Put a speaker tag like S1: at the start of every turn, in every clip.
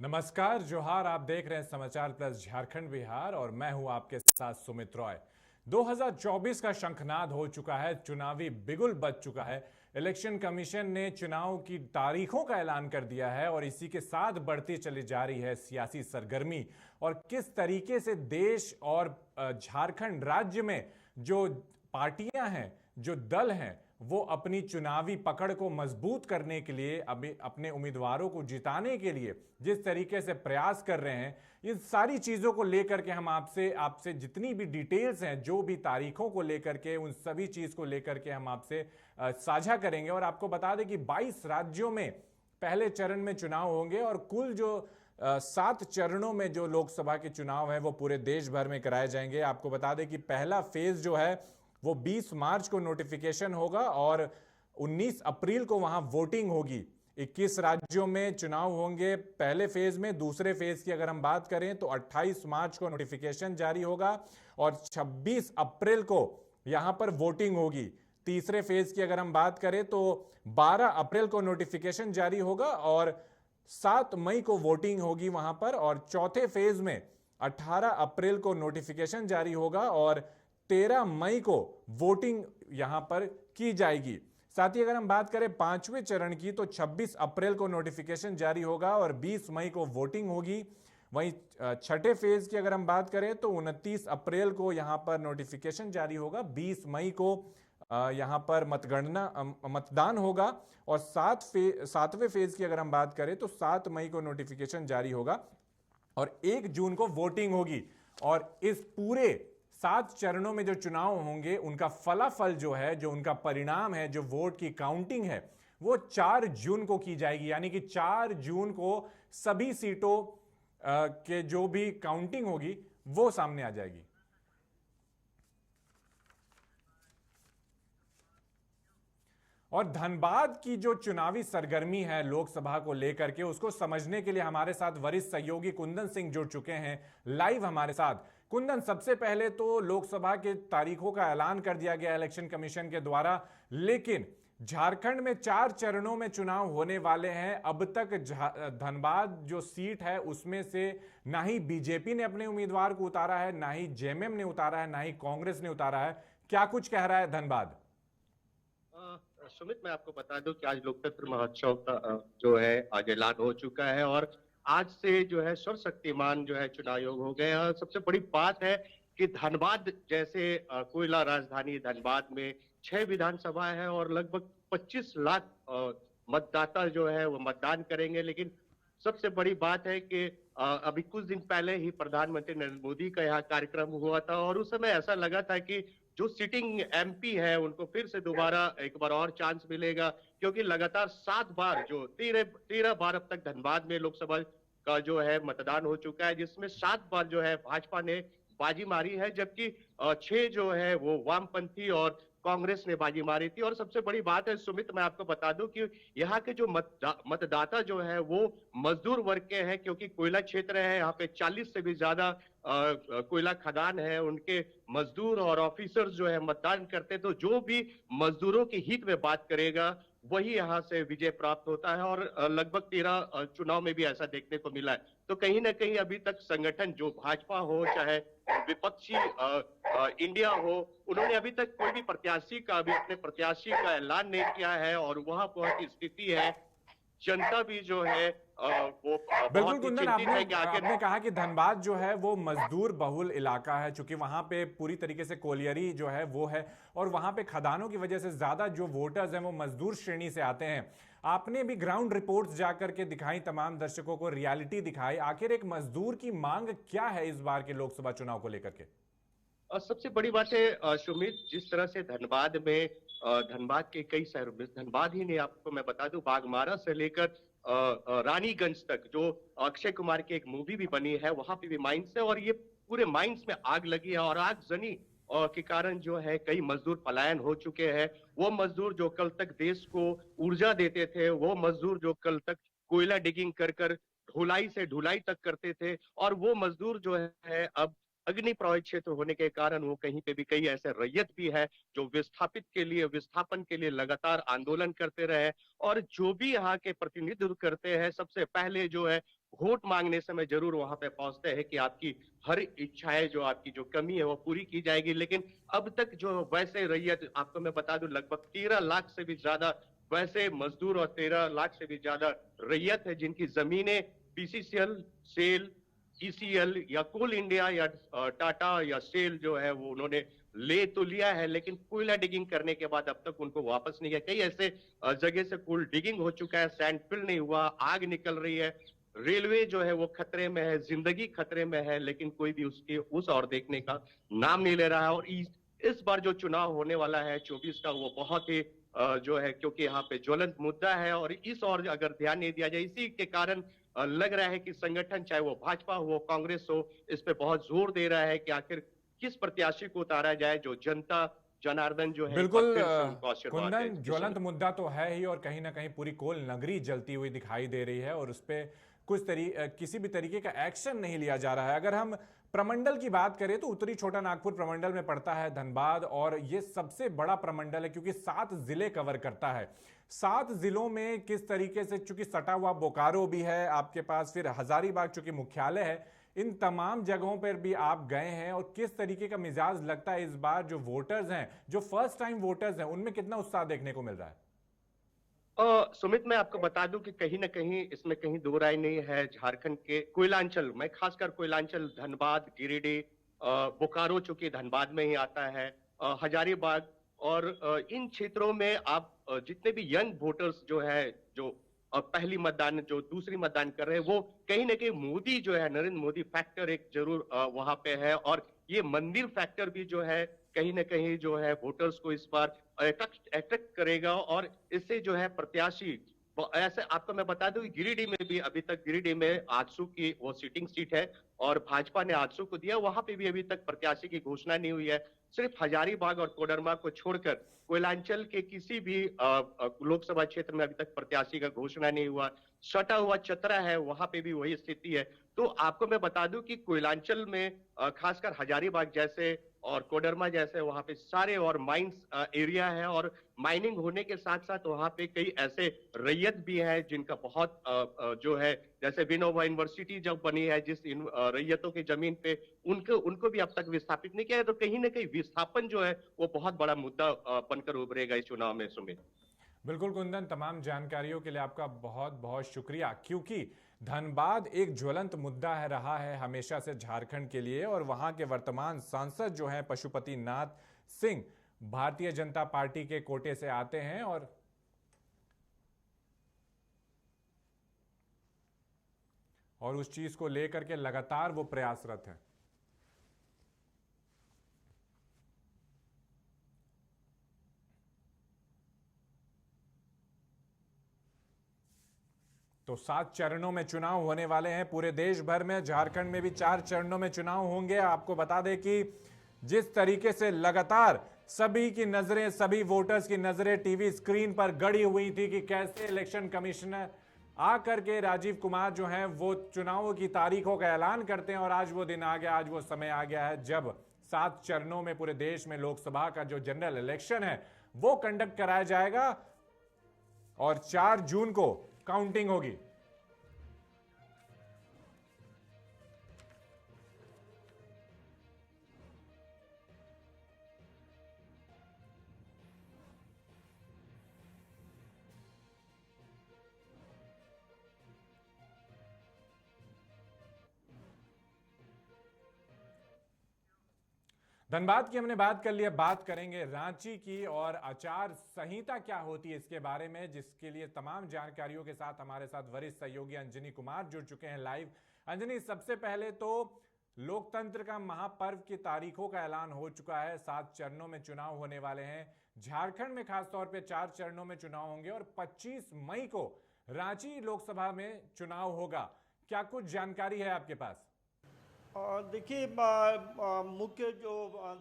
S1: नमस्कार, जोहार। आप देख रहे हैं समाचार प्लस झारखंड बिहार और मैं हूं आपके साथ सुमित रॉय। 2024 का शंखनाद हो चुका है, चुनावी बिगुल बज चुका है। इलेक्शन कमीशन ने चुनाव की तारीखों का ऐलान कर दिया है और इसी के साथ बढ़ती चली जा रही है सियासी सरगर्मी। और किस तरीके से देश और झारखंड राज्य में जो पार्टियां हैं, जो दल हैं, वो अपनी चुनावी पकड़ को मजबूत करने के लिए, अभी अपने उम्मीदवारों को जिताने के लिए जिस तरीके से प्रयास कर रहे हैं, इन सारी चीजों को लेकर के हम आपसे आपसे जितनी भी डिटेल्स हैं, जो भी तारीखों को लेकर के, उन सभी चीज को लेकर के हम आपसे साझा करेंगे। और आपको बता दें कि 22 राज्यों में पहले चरण में चुनाव होंगे और कुल जो 7 चरणों में जो लोकसभा के चुनाव हैं वो पूरे देश भर में कराए जाएंगे। आपको बता दें कि पहला फेज जो है वो 20 मार्च को नोटिफिकेशन होगा और 19 अप्रैल को वहां वोटिंग होगी। 21 राज्यों में चुनाव होंगे पहले फेज में। दूसरे फेज की अगर हम बात करें तो 28 मार्च को नोटिफिकेशन जारी होगा और 26 अप्रैल को यहां पर वोटिंग होगी। तीसरे फेज की अगर हम बात करें तो 12 अप्रैल को नोटिफिकेशन जारी होगा और 7 मई को वोटिंग होगी वहां पर। और चौथे फेज में 18 अप्रैल को नोटिफिकेशन जारी होगा और 13 मई को वोटिंग यहां पर की जाएगी। साथ ही अगर हम बात करें पांचवें चरण की तो 26 अप्रैल को नोटिफिकेशन जारी होगा और 20 मई को वोटिंग होगी। वहीं छठे फेज की अगर हम बात करें तो 29 अप्रैल को यहां पर नोटिफिकेशन जारी होगा, 20 मई को यहां पर मतदान होगा और सातवें फेज की अगर हम बात करें तो 7 मई को नोटिफिकेशन जारी होगा और 1 जून को वोटिंग होगी। और इस पूरे 7 चरणों में जो चुनाव होंगे उनका फलाफल जो है, जो उनका परिणाम है, जो वोट की काउंटिंग है, वो 4 जून को की जाएगी। यानी कि 4 जून को सभी सीटों के जो भी काउंटिंग होगी वो सामने आ जाएगी। और धनबाद की जो चुनावी सरगर्मी है लोकसभा को लेकर के, उसको समझने के लिए हमारे साथ वरिष्ठ सहयोगी कुंदन सिंह जुड़ चुके हैं लाइव हमारे साथ। कुंदन, सबसे पहले तो लोकसभा के तारीखों का ऐलान कर दिया गया इलेक्शन कमीशन के द्वारा, लेकिन झारखंड में 4 चरणों में चुनाव होने वाले हैं। अब तक धनबाद जो सीट है उसमें से ना ही बीजेपी ने अपने उम्मीदवार को उतारा है, ना ही जेएमएम ने उतारा है, ना ही कांग्रेस ने उतारा है। क्या कुछ कह रहा है धनबाद?
S2: सुमित, मैं आपको बता दूं कि आज लोकतंत्र महोत्सव का जो है आज ऐलान हो चुका है और आज से जो है सर्वशक्तिमान जो है चुनाव आयोग हो गए। और सबसे बड़ी बात है कि धनबाद जैसे कोयला राजधानी धनबाद में 6 विधानसभा है और लगभग 25 लाख मतदाता जो है वो मतदान करेंगे। लेकिन सबसे बड़ी बात है कि अभी कुछ दिन पहले ही प्रधानमंत्री नरेंद्र मोदी का यहाँ कार्यक्रम हुआ था और उस समय ऐसा लगा था कि जो सिटिंग एमपी है उनको फिर से दोबारा एक बार और चांस मिलेगा, क्योंकि लगातार 7 बार जो 13 बार अब तक धनबाद में लोकसभा का जो है मतदान हो चुका है, जिसमें 7 बार जो है भाजपा ने बाजी मारी है, जबकि 6 जो है वो वामपंथी और कांग्रेस ने बाजी मारी थी। और सबसे बड़ी बात है सुमित, मैं आपको बता दूं कि यहाँ के जो मतदाता जो है वो मजदूर वर्ग के हैं, क्योंकि कोयला क्षेत्र है यहाँ पे, 40 से भी ज्यादा कोयला खदान है। उनके मजदूर और ऑफिसर्स जो है मतदान करते, तो जो भी मजदूरों के हित में बात करेगा वही यहाँ से विजय प्राप्त होता है। और लगभग 13 चुनाव में भी ऐसा देखने को मिला है। तो कहीं ना कहीं अभी तक संगठन जो भाजपा हो चाहे विपक्षी इंडिया हो, उन्होंने अभी तक कोई भी प्रत्याशी का अभी अपने प्रत्याशी का ऐलान नहीं किया है। और वहां बहुत की स्थिति है, जनता भी जो है वो
S1: बिल्कुल
S2: बहुत ही
S1: कुंदन,
S2: चिंतित है कि आखिर
S1: आपने कहा कि धनबाद जो है वो मजदूर बहुल इलाका है, चूंकि वहां पे पूरी तरीके से कोलियरी जो है वो है और वहां पे खदानों की वजह से ज्यादा जो वोटर्स हैं वो मजदूर श्रेणी से आते हैं। आपने भी ग्राउंड रिपोर्ट्स जाकर के दिखाई, तमाम दर्शकों को रियलिटी दिखाई। आखिर एक मजदूर की मांग क्या है इस बार के लोकसभा चुनाव को लेकर के?
S2: सबसे बड़ी बात है सुमित, जिस तरह से धनबाद में धनबाद के कई शहरों में, धनबाद ही नहीं आपको मैं बता दूं, बागमारा से लेकर रानीगंज तक जो अक्षय कुमार की एक मूवी भी बनी है, वहां पे भी माइंस है और ये पूरे माइंस में आग लगी है। और आगजनी के कारण जो है कई मजदूर पलायन हो चुके हैं। वो मजदूर जो कल तक देश को ऊर्जा देते थे, वो मजदूर जो कल तक कोयला डिगिंग कर कर ढुलाई से ढुलाई तक करते थे, और वो मजदूर जो है अब अग्नि प्रभावित क्षेत्र होने के कारण वो कहीं पे भी, कई ऐसे रैयत भी है जो विस्थापन के लिए लगातार आंदोलन करते रहे। और जो भी यहाँ के प्रतिनिधित्व करते हैं, सबसे पहले जो है वोट मांगने समय जरूर वहां पे पहुंचते हैं कि आपकी हर इच्छाएं, जो आपकी जो कमी है वो पूरी की जाएगी। लेकिन अब तक जो वैसे रैयत, आपको मैं बता दूं, लगभग 13 लाख से भी ज्यादा वैसे मजदूर और 13 लाख से भी ज्यादा रैयत है जिनकी जमीनें बीसीसीएल, सेल, ईसीएल या कोल इंडिया या टाटा या सेल जो है वो उन्होंने ले तो लिया है, लेकिन कोयला डिगिंग करने के बाद अब तक उनको वापस नहीं किया। कई ऐसे जगह से कोल डिगिंग हो चुका है, सैंड फिल नहीं हुआ, आग निकल रही है, रेलवे जो है वो खतरे में है, जिंदगी खतरे में है, लेकिन कोई भी उसके उस और देखने का नाम नहीं ले रहा है। और इस बार जो चुनाव होने वाला है 24 का, वो बहुत ही जो है, क्योंकि यहाँ पे ज्वलंत मुद्दा है और इस और अगर ध्यान नहीं दिया जाए, इसी के कारण लग रहा है कि संगठन, चाहे वो भाजपा हो कांग्रेस हो, इस पे बहुत जोर दे रहा है कि आखिर किस प्रत्याशी को उतारा जाए जो जनता जनार्दन जो है एक बार
S1: बिल्कुल
S2: फिर से उनको आशीर्वाद दे।
S1: कुंदन,
S2: जी
S1: ज्वलंत
S2: सुमित।
S1: मुद्दा तो है ही, और कहीं ना कहीं पूरी कोल नगरी जलती हुई दिखाई दे रही है और उस पर किसी भी तरीके का एक्शन नहीं लिया जा रहा है। अगर हम प्रमंडल की बात करें तो उत्तरी छोटा नागपुर प्रमंडल में पड़ता है धनबाद, और ये सबसे बड़ा प्रमंडल है क्योंकि 7 जिले कवर करता है। 7 जिलों में किस तरीके से, चूंकि सटा हुआ बोकारो भी है आपके पास, फिर हजारीबाग चूंकि मुख्यालय है, इन तमाम जगहों पर भी आप गए हैं, और किस तरीके का मिजाज लगता है इस बार जो वोटर्स हैं, जो फर्स्ट टाइम वोटर्स हैं, उनमें कितना उत्साह देखने को मिल रहा है?
S2: सुमित, मैं आपको बता दूं कि कहीं ना कहीं इसमें कहीं दो राय नहीं है। झारखंड के कोयलांचल में, खासकर कोयलांचल, धनबाद, गिरिडीह, बोकारो चूंकि धनबाद में ही आता है, हजारीबाग, और इन क्षेत्रों में आप जितने भी यंग वोटर्स जो है, जो पहली मतदान, जो दूसरी मतदान कर रहे हैं, वो कहीं ना कहीं मोदी जो है, नरेंद्र मोदी फैक्टर एक जरूर वहां पे है। और ये मंदिर फैक्टर भी जो है कहीं ना कहीं जो है वोटर्स को इस बार अट्रैक्ट करेगा। और इससे जो है प्रत्याशी, ऐसे आपको मैं बता दूं, गिरिडीह में भी अभी तक, गिरिडीह में आजसू की वो सिटिंग सीट है और भाजपा ने आजसू को दिया, वहां पे भी अभी तक प्रत्याशी की घोषणा नहीं हुई है। सिर्फ हजारीबाग और कोडरमा को छोड़कर कोयलांचल के किसी भी लोकसभा क्षेत्र में अभी तक प्रत्याशी का घोषणा नहीं हुआ। सटा हुआ चतरा है, वहां पे भी वही स्थिति है। तो आपको मैं बता दूं कि कोयलांचल में खासकर हजारीबाग जैसे और कोडरमा जैसे वहां पे सारे और माइंस एरिया है, और माइनिंग होने के साथ साथ वहां पे कई ऐसे रैयत भी है जिनका बहुत जो है, जैसे विनोबा यूनिवर्सिटी जब बनी है, जिस रैयतों की जमीन पे, उनको उनको भी अब तक विस्थापित नहीं किया है। तो कहीं ना कहीं विस्थापन जो है वो बहुत बड़ा मुद्दा बनकर उभरेगा इस चुनाव में, सुमित।
S1: बिल्कुल कुंदन, तमाम जानकारियों के लिए आपका बहुत बहुत शुक्रिया, क्योंकि धनबाद एक ज्वलंत मुद्दा है, रहा है हमेशा से झारखंड के लिए, और वहां के वर्तमान सांसद जो हैं पशुपति नाथ सिंह, भारतीय जनता पार्टी के कोटे से आते हैं, और उस चीज को लेकर के लगातार वो प्रयासरत हैं। तो 7 चरणों में चुनाव होने वाले हैं पूरे देश भर में। झारखंड में भी 4 चरणों में चुनाव होंगे। आपको बता दें कि जिस तरीके से लगातार सभी की नजरें, सभी वोटर्स की नजरें टीवी स्क्रीन पर गड़ी हुई थी कि कैसे इलेक्शन कमिश्नर आकर के राजीव कुमार जो हैं वो चुनावों की तारीखों का ऐलान करते हैं, और आज वो दिन आ गया, आज वो समय आ गया है जब 7 चरणों में पूरे देश में लोकसभा का जो जनरल इलेक्शन है वो कंडक्ट कराया जाएगा, और 4 जून को काउंटिंग होगी। धनबाद की हमने बात कर लिया, बात करेंगे रांची की, और आचार संहिता क्या होती है इसके बारे में, जिसके लिए तमाम जानकारियों के साथ हमारे साथ वरिष्ठ सहयोगी अंजनी कुमार जुड़ चुके हैं लाइव। अंजनी, सबसे पहले तो लोकतंत्र का महापर्व की तारीखों का ऐलान हो चुका है, 7 चरणों में चुनाव होने वाले हैं। झारखंड में खासतौर पर 4 चरणों में चुनाव होंगे, और 25 मई को रांची लोकसभा में चुनाव होगा। क्या कुछ जानकारी है आपके पास?
S3: देखिए, मुख्य जो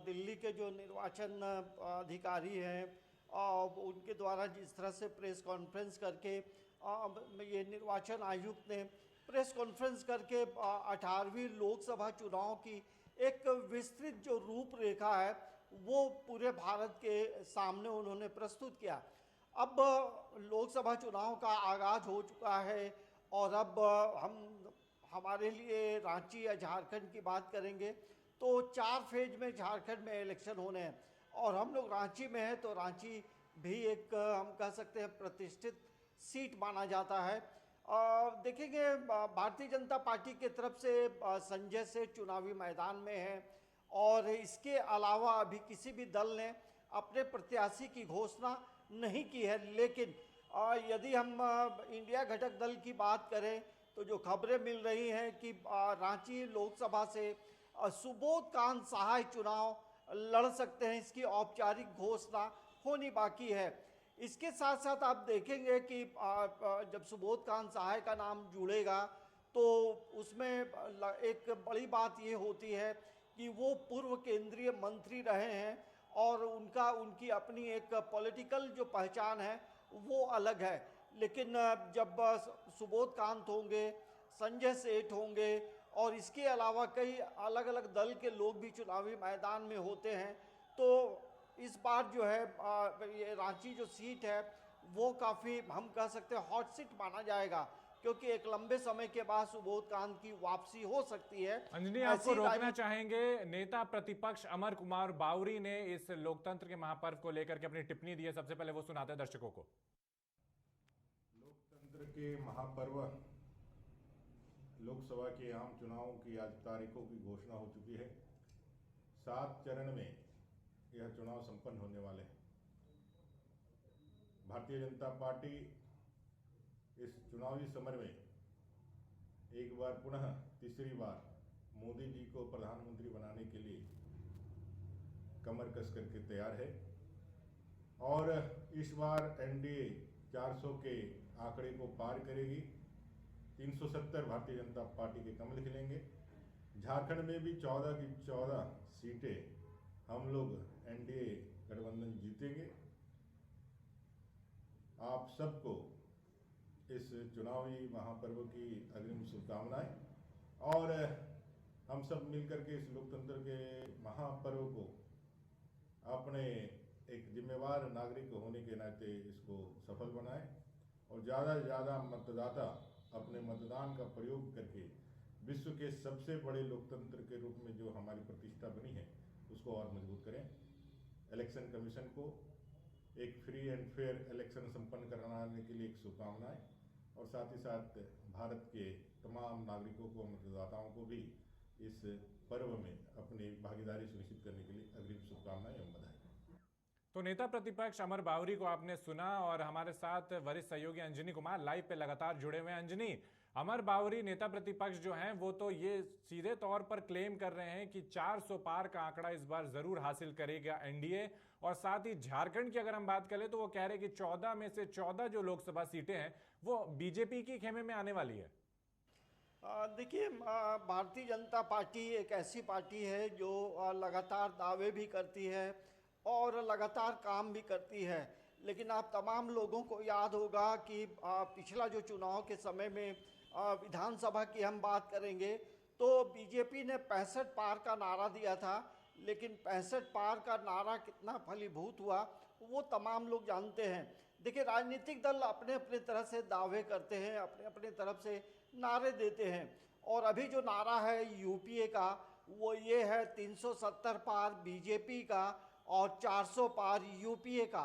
S3: दिल्ली के जो निर्वाचन अधिकारी हैं, उनके द्वारा जिस तरह से प्रेस कॉन्फ्रेंस करके ये निर्वाचन आयुक्त ने प्रेस कॉन्फ्रेंस करके 18वीं लोकसभा चुनाव की एक विस्तृत जो रूपरेखा है वो पूरे भारत के सामने उन्होंने प्रस्तुत किया। अब लोकसभा चुनाव का आगाज हो चुका है, और अब हम हमारे लिए रांची या झारखंड की बात करेंगे तो 4 फेज में झारखंड में इलेक्शन होने हैं और हम लोग रांची में हैं, तो रांची भी एक हम कह सकते हैं प्रतिष्ठित सीट माना जाता है। देखेंगे भारतीय जनता पार्टी की तरफ से संजय सेठ चुनावी मैदान में है और इसके अलावा अभी किसी भी दल ने अपने प्रत्याशी की घोषणा नहीं की है। लेकिन यदि हम इंडिया घटक दल की बात करें तो जो खबरें मिल रही हैं कि रांची लोकसभा से सुबोध कांत सहाय चुनाव लड़ सकते हैं, इसकी औपचारिक घोषणा होनी बाकी है। इसके साथ साथ आप देखेंगे कि जब सुबोध कांत सहाय का नाम जुड़ेगा तो उसमें एक बड़ी बात ये होती है कि वो पूर्व केंद्रीय मंत्री रहे हैं और उनकी अपनी एक पॉलिटिकल जो पहचान है वो अलग है। लेकिन जब सुबोध कांत होंगे, संजय सेठ होंगे और इसके अलावा कई अलग अलग दल के लोग भी चुनावी मैदान में होते हैं, तो इस बार जो है ये रांची जो सीट है वो काफ़ी हम कह सकते हैं हॉट सीट माना जाएगा, क्योंकि एक लंबे समय के बाद सुबोध कांत की वापसी हो सकती है।
S1: अंजनी, आपको रोकना चाहेंगे, नेता प्रतिपक्ष अमर कुमार बावरी ने इस लोकतंत्र के महापर्व को लेकर के अपनी टिप्पणी दी है, सबसे पहले वो सुनाते हैं दर्शकों को।
S4: लोकतंत्र के महापर्व लोकसभा के आम चुनावों की आज तारीखों की घोषणा हो चुकी है। 7 चरण में यह चुनाव संपन्न होने वाले हैं। भारतीय जनता पार्टी इस चुनावी समर में एक बार पुनः तीसरी बार मोदी जी को प्रधानमंत्री बनाने के लिए कमर कस करके तैयार है और इस बार एनडीए 400 के आंकड़े को पार करेगी। 370 भारतीय जनता पार्टी के कमल खिलेंगे। झारखंड में भी 14 की 14 सीटें हम लोग एनडीए गठबंधन जीतेंगे। आप सबको इस चुनावी महापर्व की अग्रिम शुभकामनाएं और हम सब मिलकर के इस लोकतंत्र के महापर्व को अपने एक जिम्मेवार नागरिक होने के नाते इसको सफल बनाएं और ज़्यादा से ज़्यादा मतदाता अपने मतदान का प्रयोग करके विश्व के सबसे बड़े लोकतंत्र के रूप में जो हमारी प्रतिष्ठा बनी है उसको और मजबूत करें। इलेक्शन कमीशन को एक फ्री एंड फेयर इलेक्शन संपन्न कराने के लिए एक शुभकामनाएं और साथ ही साथ भारत के तमाम नागरिकों को, मतदाताओं को भी इस पर्व में अपनी भागीदारी सुनिश्चित करने के लिए अग्रिम शुभकामनाएं एवं बधाई।
S1: तो नेता प्रतिपक्ष अमर बावरी को आपने सुना और हमारे साथ वरिष्ठ सहयोगी अंजनी कुमार लाइव पे लगातार जुड़े हुए हैं। अंजनी, अमर बावरी नेता प्रतिपक्ष जो हैं वो तो ये सीधे तौर पर क्लेम कर रहे हैं कि 400 पार का आंकड़ा इस बार जरूर हासिल करेगा एनडीए, और साथ ही झारखंड की अगर हम बात करें तो वो कह रहे हैं कि 14 में से 14 जो लोकसभा सीटें हैं वो बीजेपी के खेमे में आने वाली है।
S3: देखिए, भारतीय जनता पार्टी एक ऐसी पार्टी है जो लगातार दावे भी करती है और लगातार काम भी करती है। लेकिन आप तमाम लोगों को याद होगा कि पिछला जो चुनाव के समय में विधानसभा की हम बात करेंगे तो बीजेपी ने 65 पार का नारा दिया था, लेकिन 65 पार का नारा कितना फलीभूत हुआ वो तमाम लोग जानते हैं। देखिए, राजनीतिक दल अपने अपने तरह से दावे करते हैं, अपने अपने तरफ से नारे देते हैं और अभी जो नारा है यूपीए का वो ये है 370 पार बीजेपी का और 400 पार यूपीए का।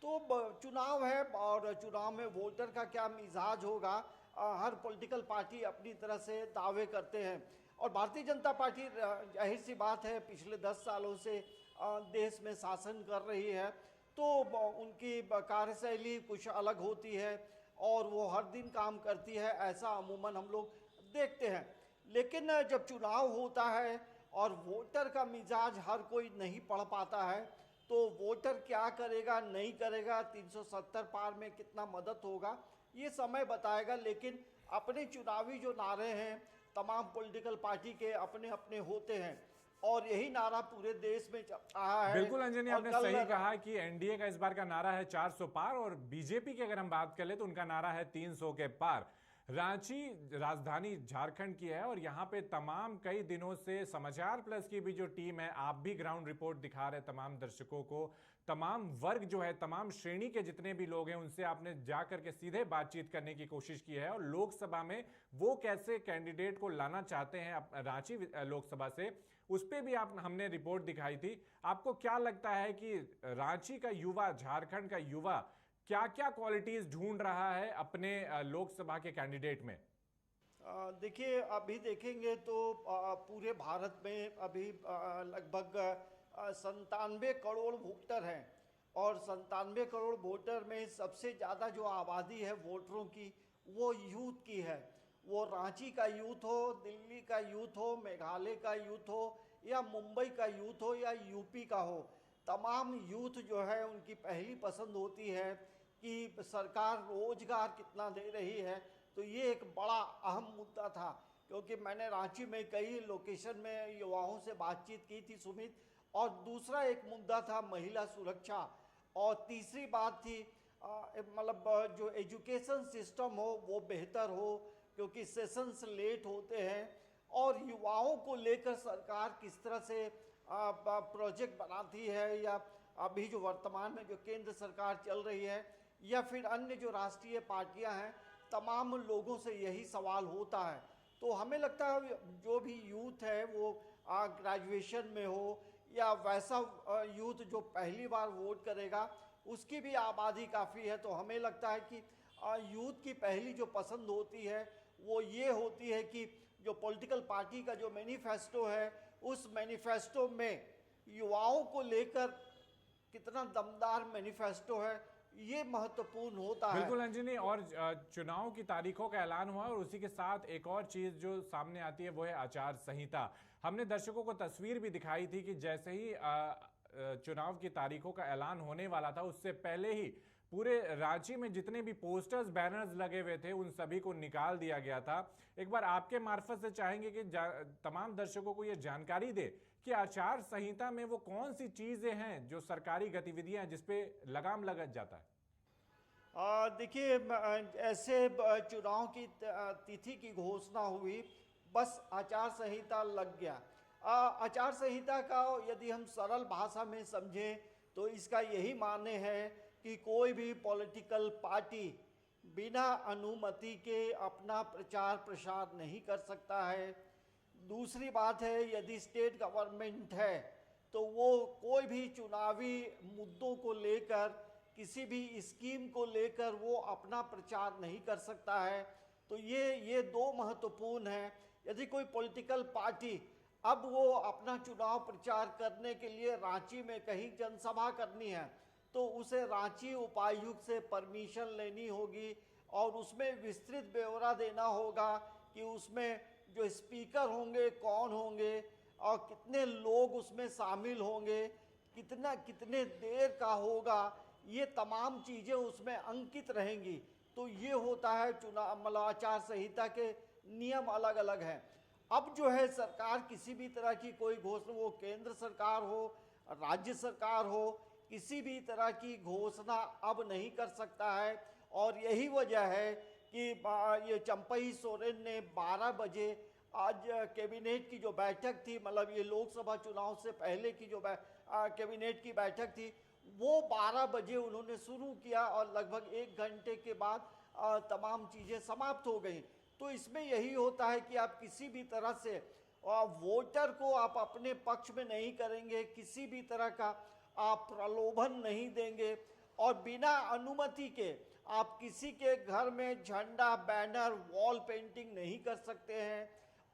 S3: तो चुनाव है और चुनाव में वोटर का क्या मिजाज होगा, हर पॉलिटिकल पार्टी अपनी तरह से दावे करते हैं और भारतीय जनता पार्टी जाहिर सी बात है पिछले 10 सालों से देश में शासन कर रही है, तो उनकी कार्यशैली कुछ अलग होती है और वो हर दिन काम करती है, ऐसा अमूमन हम लोग देखते हैं। लेकिन जब चुनाव होता है और वोटर का मिजाज हर कोई नहीं पढ़ पाता है तो वोटर क्या करेगा नहीं करेगा, 370 पार में कितना मदद होगा ये समय बताएगा। लेकिन अपने चुनावी जो नारे हैं तमाम पॉलिटिकल पार्टी के अपने अपने होते हैं और यही नारा पूरे देश में चल रहा है।
S1: बिल्कुल अंजनी, आपने सही कहा कि एनडीए का इस बार का नारा है 400 पार और बीजेपी की अगर हम बात करें तो उनका नारा है 300 के पार। रांची राजधानी झारखंड की है और यहाँ पे तमाम कई दिनों से समाचार प्लस की भी जो टीम है, आप भी ग्राउंड रिपोर्ट दिखा रहे तमाम दर्शकों को, तमाम वर्ग जो है, तमाम श्रेणी के जितने भी लोग हैं, उनसे आपने जाकर के सीधे बातचीत करने की कोशिश की है और लोकसभा में वो कैसे कैंडिडेट को लाना चाहते हैं रांची लोकसभा से, उस पर भी हमने रिपोर्ट दिखाई थी। आपको क्या लगता है कि रांची का युवा, झारखंड का युवा क्या क्या क्वालिटीज ढूंढ रहा है अपने लोकसभा के कैंडिडेट में?
S3: देखिए, अभी देखेंगे तो पूरे भारत में अभी लगभग 97 करोड़ वोटर हैं और 97 करोड़ वोटर में सबसे ज़्यादा जो आबादी है वोटरों की, वो यूथ की है। वो रांची का यूथ हो, दिल्ली का यूथ हो, मेघालय का यूथ हो या मुंबई का यूथ हो या यूपी का हो, तमाम यूथ जो है उनकी पहली पसंद होती है कि सरकार रोजगार कितना दे रही है। तो ये एक बड़ा अहम मुद्दा था, क्योंकि मैंने रांची में कई लोकेशन में युवाओं से बातचीत की थी सुमित। और दूसरा एक मुद्दा था महिला सुरक्षा, और तीसरी बात थी मतलब जो एजुकेशन सिस्टम हो वो बेहतर हो, क्योंकि सेशंस लेट होते हैं। और युवाओं को लेकर सरकार किस तरह से प्रोजेक्ट बनाती है, या अभी जो वर्तमान में जो केंद्र सरकार चल रही है या फिर अन्य जो राष्ट्रीय पार्टियां हैं, तमाम लोगों से यही सवाल होता है। तो हमें लगता है जो भी यूथ है वो ग्रेजुएशन में हो या वैसा यूथ जो पहली बार वोट करेगा, उसकी भी आबादी काफ़ी है। तो हमें लगता है कि यूथ की पहली जो पसंद होती है वो ये होती है कि जो पॉलिटिकल पार्टी का जो मैनिफेस्टो है, उस मैनिफेस्टो में युवाओं को लेकर कितना दमदार मैनिफेस्टो है, ये महत्वपूर्ण होता है।
S1: बिल्कुल अंजनी, और चुनाव की तारीखों का ऐलान हुआ और उसी के साथ एक और चीज जो सामने आती है वो है आचार संहिता। हमने दर्शकों को तस्वीर भी दिखाई थी कि जैसे ही चुनाव की तारीखों का ऐलान होने वाला था, उससे पहले ही पूरे रांची में जितने भी पोस्टर्स, बैनर्स लगे हुए थे, उन सभी को निकाल दिया गया था। एक बार आपके मार्फत से चाहेंगे कि तमाम दर्शकों को ये जानकारी दे कि आचार संहिता में वो कौन सी चीजें हैं, जो सरकारी गतिविधियां हैं, जिसपे लगाम लग जाता है।
S3: देखिए, ऐसे चुनाव की तिथि की घोषणा हुई, बस आचार संहिता लग गया। आचार संहिता का यदि हम सरल भाषा में समझें तो इसका यही माने है कि कोई भी पॉलिटिकल पार्टी बिना अनुमति के अपना प्रचार प्रसार नहीं कर सकता है। दूसरी बात है, यदि स्टेट गवर्नमेंट है तो वो कोई भी चुनावी मुद्दों को लेकर, किसी भी स्कीम को लेकर वो अपना प्रचार नहीं कर सकता है। तो ये दो महत्वपूर्ण हैं। यदि कोई पॉलिटिकल पार्टी अब वो अपना चुनाव प्रचार करने के लिए रांची में कहीं जनसभा करनी है, तो उसे रांची उपायुक्त से परमिशन लेनी होगी और उसमें विस्तृत ब्यौरा देना होगा कि उसमें जो स्पीकर होंगे कौन होंगे और कितने लोग उसमें शामिल होंगे, कितने देर का होगा, ये तमाम चीज़ें उसमें अंकित रहेंगी। तो ये होता है चुनाव, मतलब आचार संहिता के नियम अलग अलग हैं। अब जो है सरकार किसी भी तरह की कोई घोषणा, वो केंद्र सरकार हो, राज्य सरकार हो, किसी भी तरह की घोषणा अब नहीं कर सकता है। और यही वजह है कि ये चंपई सोरेन ने 12 बजे आज कैबिनेट की जो बैठक थी, मतलब ये लोकसभा चुनाव से पहले की जो कैबिनेट की बैठक थी, वो 12 बजे उन्होंने शुरू किया और लगभग 1 घंटे के बाद तमाम चीज़ें समाप्त हो गई। तो इसमें यही होता है कि आप किसी भी तरह से वोटर को आप अपने पक्ष में नहीं करेंगे, किसी भी तरह का आप प्रलोभन नहीं देंगे और बिना अनुमति के आप किसी के घर में झंडा, बैनर, वॉल पेंटिंग नहीं कर सकते हैं।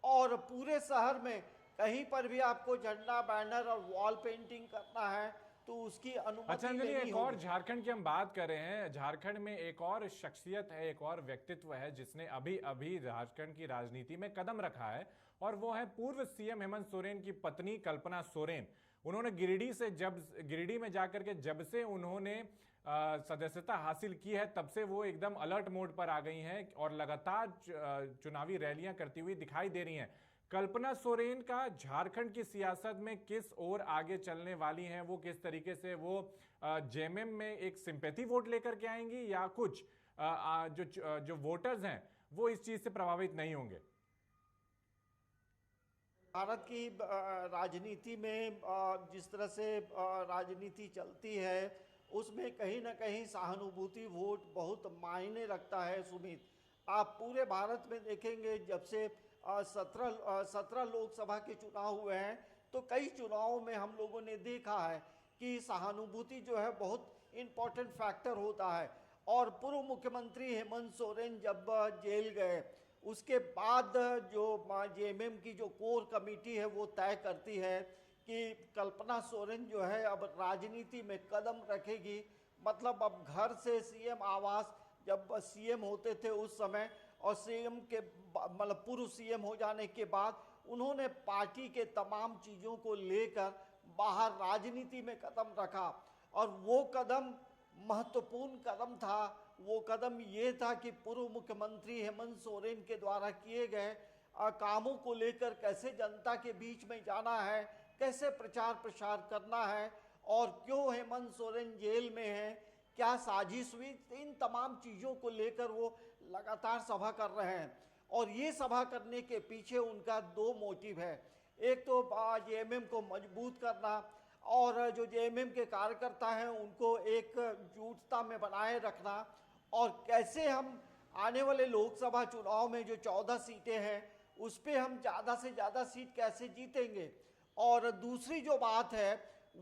S3: और पूरे शहर में कहीं पर भी आपको झंडा, बैनर और वॉल पेंटिंग करना है तो उसकी अनुमति
S1: अच्छा अंजलि,
S3: लेनी
S1: एक और
S3: होगी।
S1: झारखंड की हम बात कर रहे हैं। झारखंड में एक और शख्सियत है, एक और व्यक्तित्व है जिसने अभी अभी झारखंड की राजनीति में कदम रखा है, और वो है पूर्व सीएम हेमंत सोरेन की पत्नी कल्पना सोरेन। उन्होंने गिरिडीह में जाकर के जब से उन्होंने सदस्यता हासिल की है, तब से वो एकदम अलर्ट मोड पर आ गई हैं और लगातार चुनावी रैलियां करती हुई दिखाई दे रही हैं। कल्पना सोरेन का झारखंड की सियासत में किस ओर आगे चलने वाली हैं, वो किस तरीके से वो जेएमएम में एक सिंपैथी वोट लेकर के आएंगी, या कुछ जो वोटर्स हैं वो इस चीज से प्रभावित नहीं होंगे?
S3: भारत की राजनीति में जिस तरह से राजनीति चलती है उसमें कहीं ना कहीं सहानुभूति वोट बहुत मायने रखता है सुमित। आप पूरे भारत में देखेंगे जब से 17 लोकसभा के चुनाव हुए हैं तो कई चुनावों में हम लोगों ने देखा है कि सहानुभूति जो है बहुत इम्पोर्टेंट फैक्टर होता है। और पूर्व मुख्यमंत्री हेमंत सोरेन जब जेल गए उसके बाद जो जेएमएम की जो कोर कमेटी है वो तय करती है कि कल्पना सोरेन जो है अब राजनीति में कदम रखेगी। मतलब अब घर से सीएम आवास, जब सीएम होते थे उस समय और सीएम के मतलब पूर्व सीएम हो जाने के बाद उन्होंने पार्टी के तमाम चीज़ों को लेकर बाहर राजनीति में कदम रखा। और वो कदम महत्वपूर्ण कदम था। वो कदम ये था कि पूर्व मुख्यमंत्री हेमंत सोरेन के द्वारा किए गए कामों को लेकर कैसे जनता के बीच में जाना है, कैसे प्रचार प्रसार करना है और क्यों हेमंत सोरेन जेल में है, क्या साजिश हुई, इन तमाम चीज़ों को लेकर वो लगातार सभा कर रहे हैं। और ये सभा करने के पीछे उनका दो मोटिव है। एक तो जेएमएम को मजबूत करना और जो जेएमएम के कार्यकर्ता हैं उनको एक जुटता में बनाए रखना और कैसे हम आने वाले लोकसभा चुनाव में जो 14 सीटें हैं उस पे हम ज़्यादा से ज़्यादा सीट कैसे जीतेंगे। और दूसरी जो बात है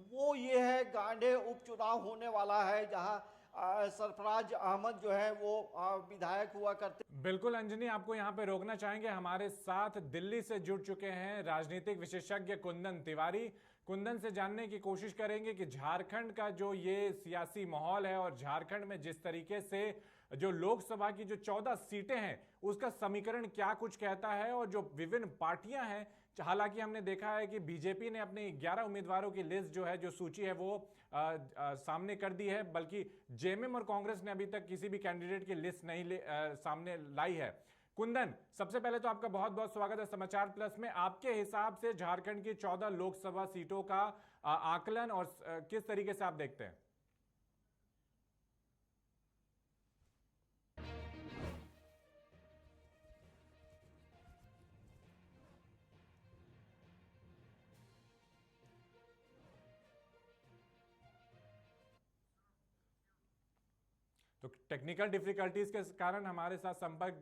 S3: वो ये है, गांडे उपचुनाव होने वाला है जहां सरफराज अहमद जो है वो विधायक हुआ करते।
S1: बिल्कुल अंजनी, आपको यहाँ पे रोकना चाहेंगे। हमारे साथ दिल्ली से जुड़ चुके हैं राजनीतिक विशेषज्ञ कुंदन तिवारी। कुंदन से जानने की कोशिश करेंगे कि झारखंड का जो ये सियासी माहौल है और झारखंड में जिस तरीके से जो लोकसभा की जो 14 सीटें हैं उसका समीकरण क्या कुछ कहता है और जो विभिन्न पार्टियां हैं। हालांकि हमने देखा है कि बीजेपी ने अपने 11 उम्मीदवारों की लिस्ट जो है, जो सूची है वो सामने कर दी है, बल्कि जेएमएम और कांग्रेस ने अभी तक किसी भी कैंडिडेट की लिस्ट नहीं सामने लाई है। कुंदन, सबसे पहले तो आपका बहुत बहुत स्वागत है समाचार प्लस में। आपके हिसाब से झारखंड की 14 लोकसभा सीटों का आकलन और किस तरीके से आप देखते हैं? तो टेक्निकल डिफिकल्टीज के कारण हमारे साथ संपर्क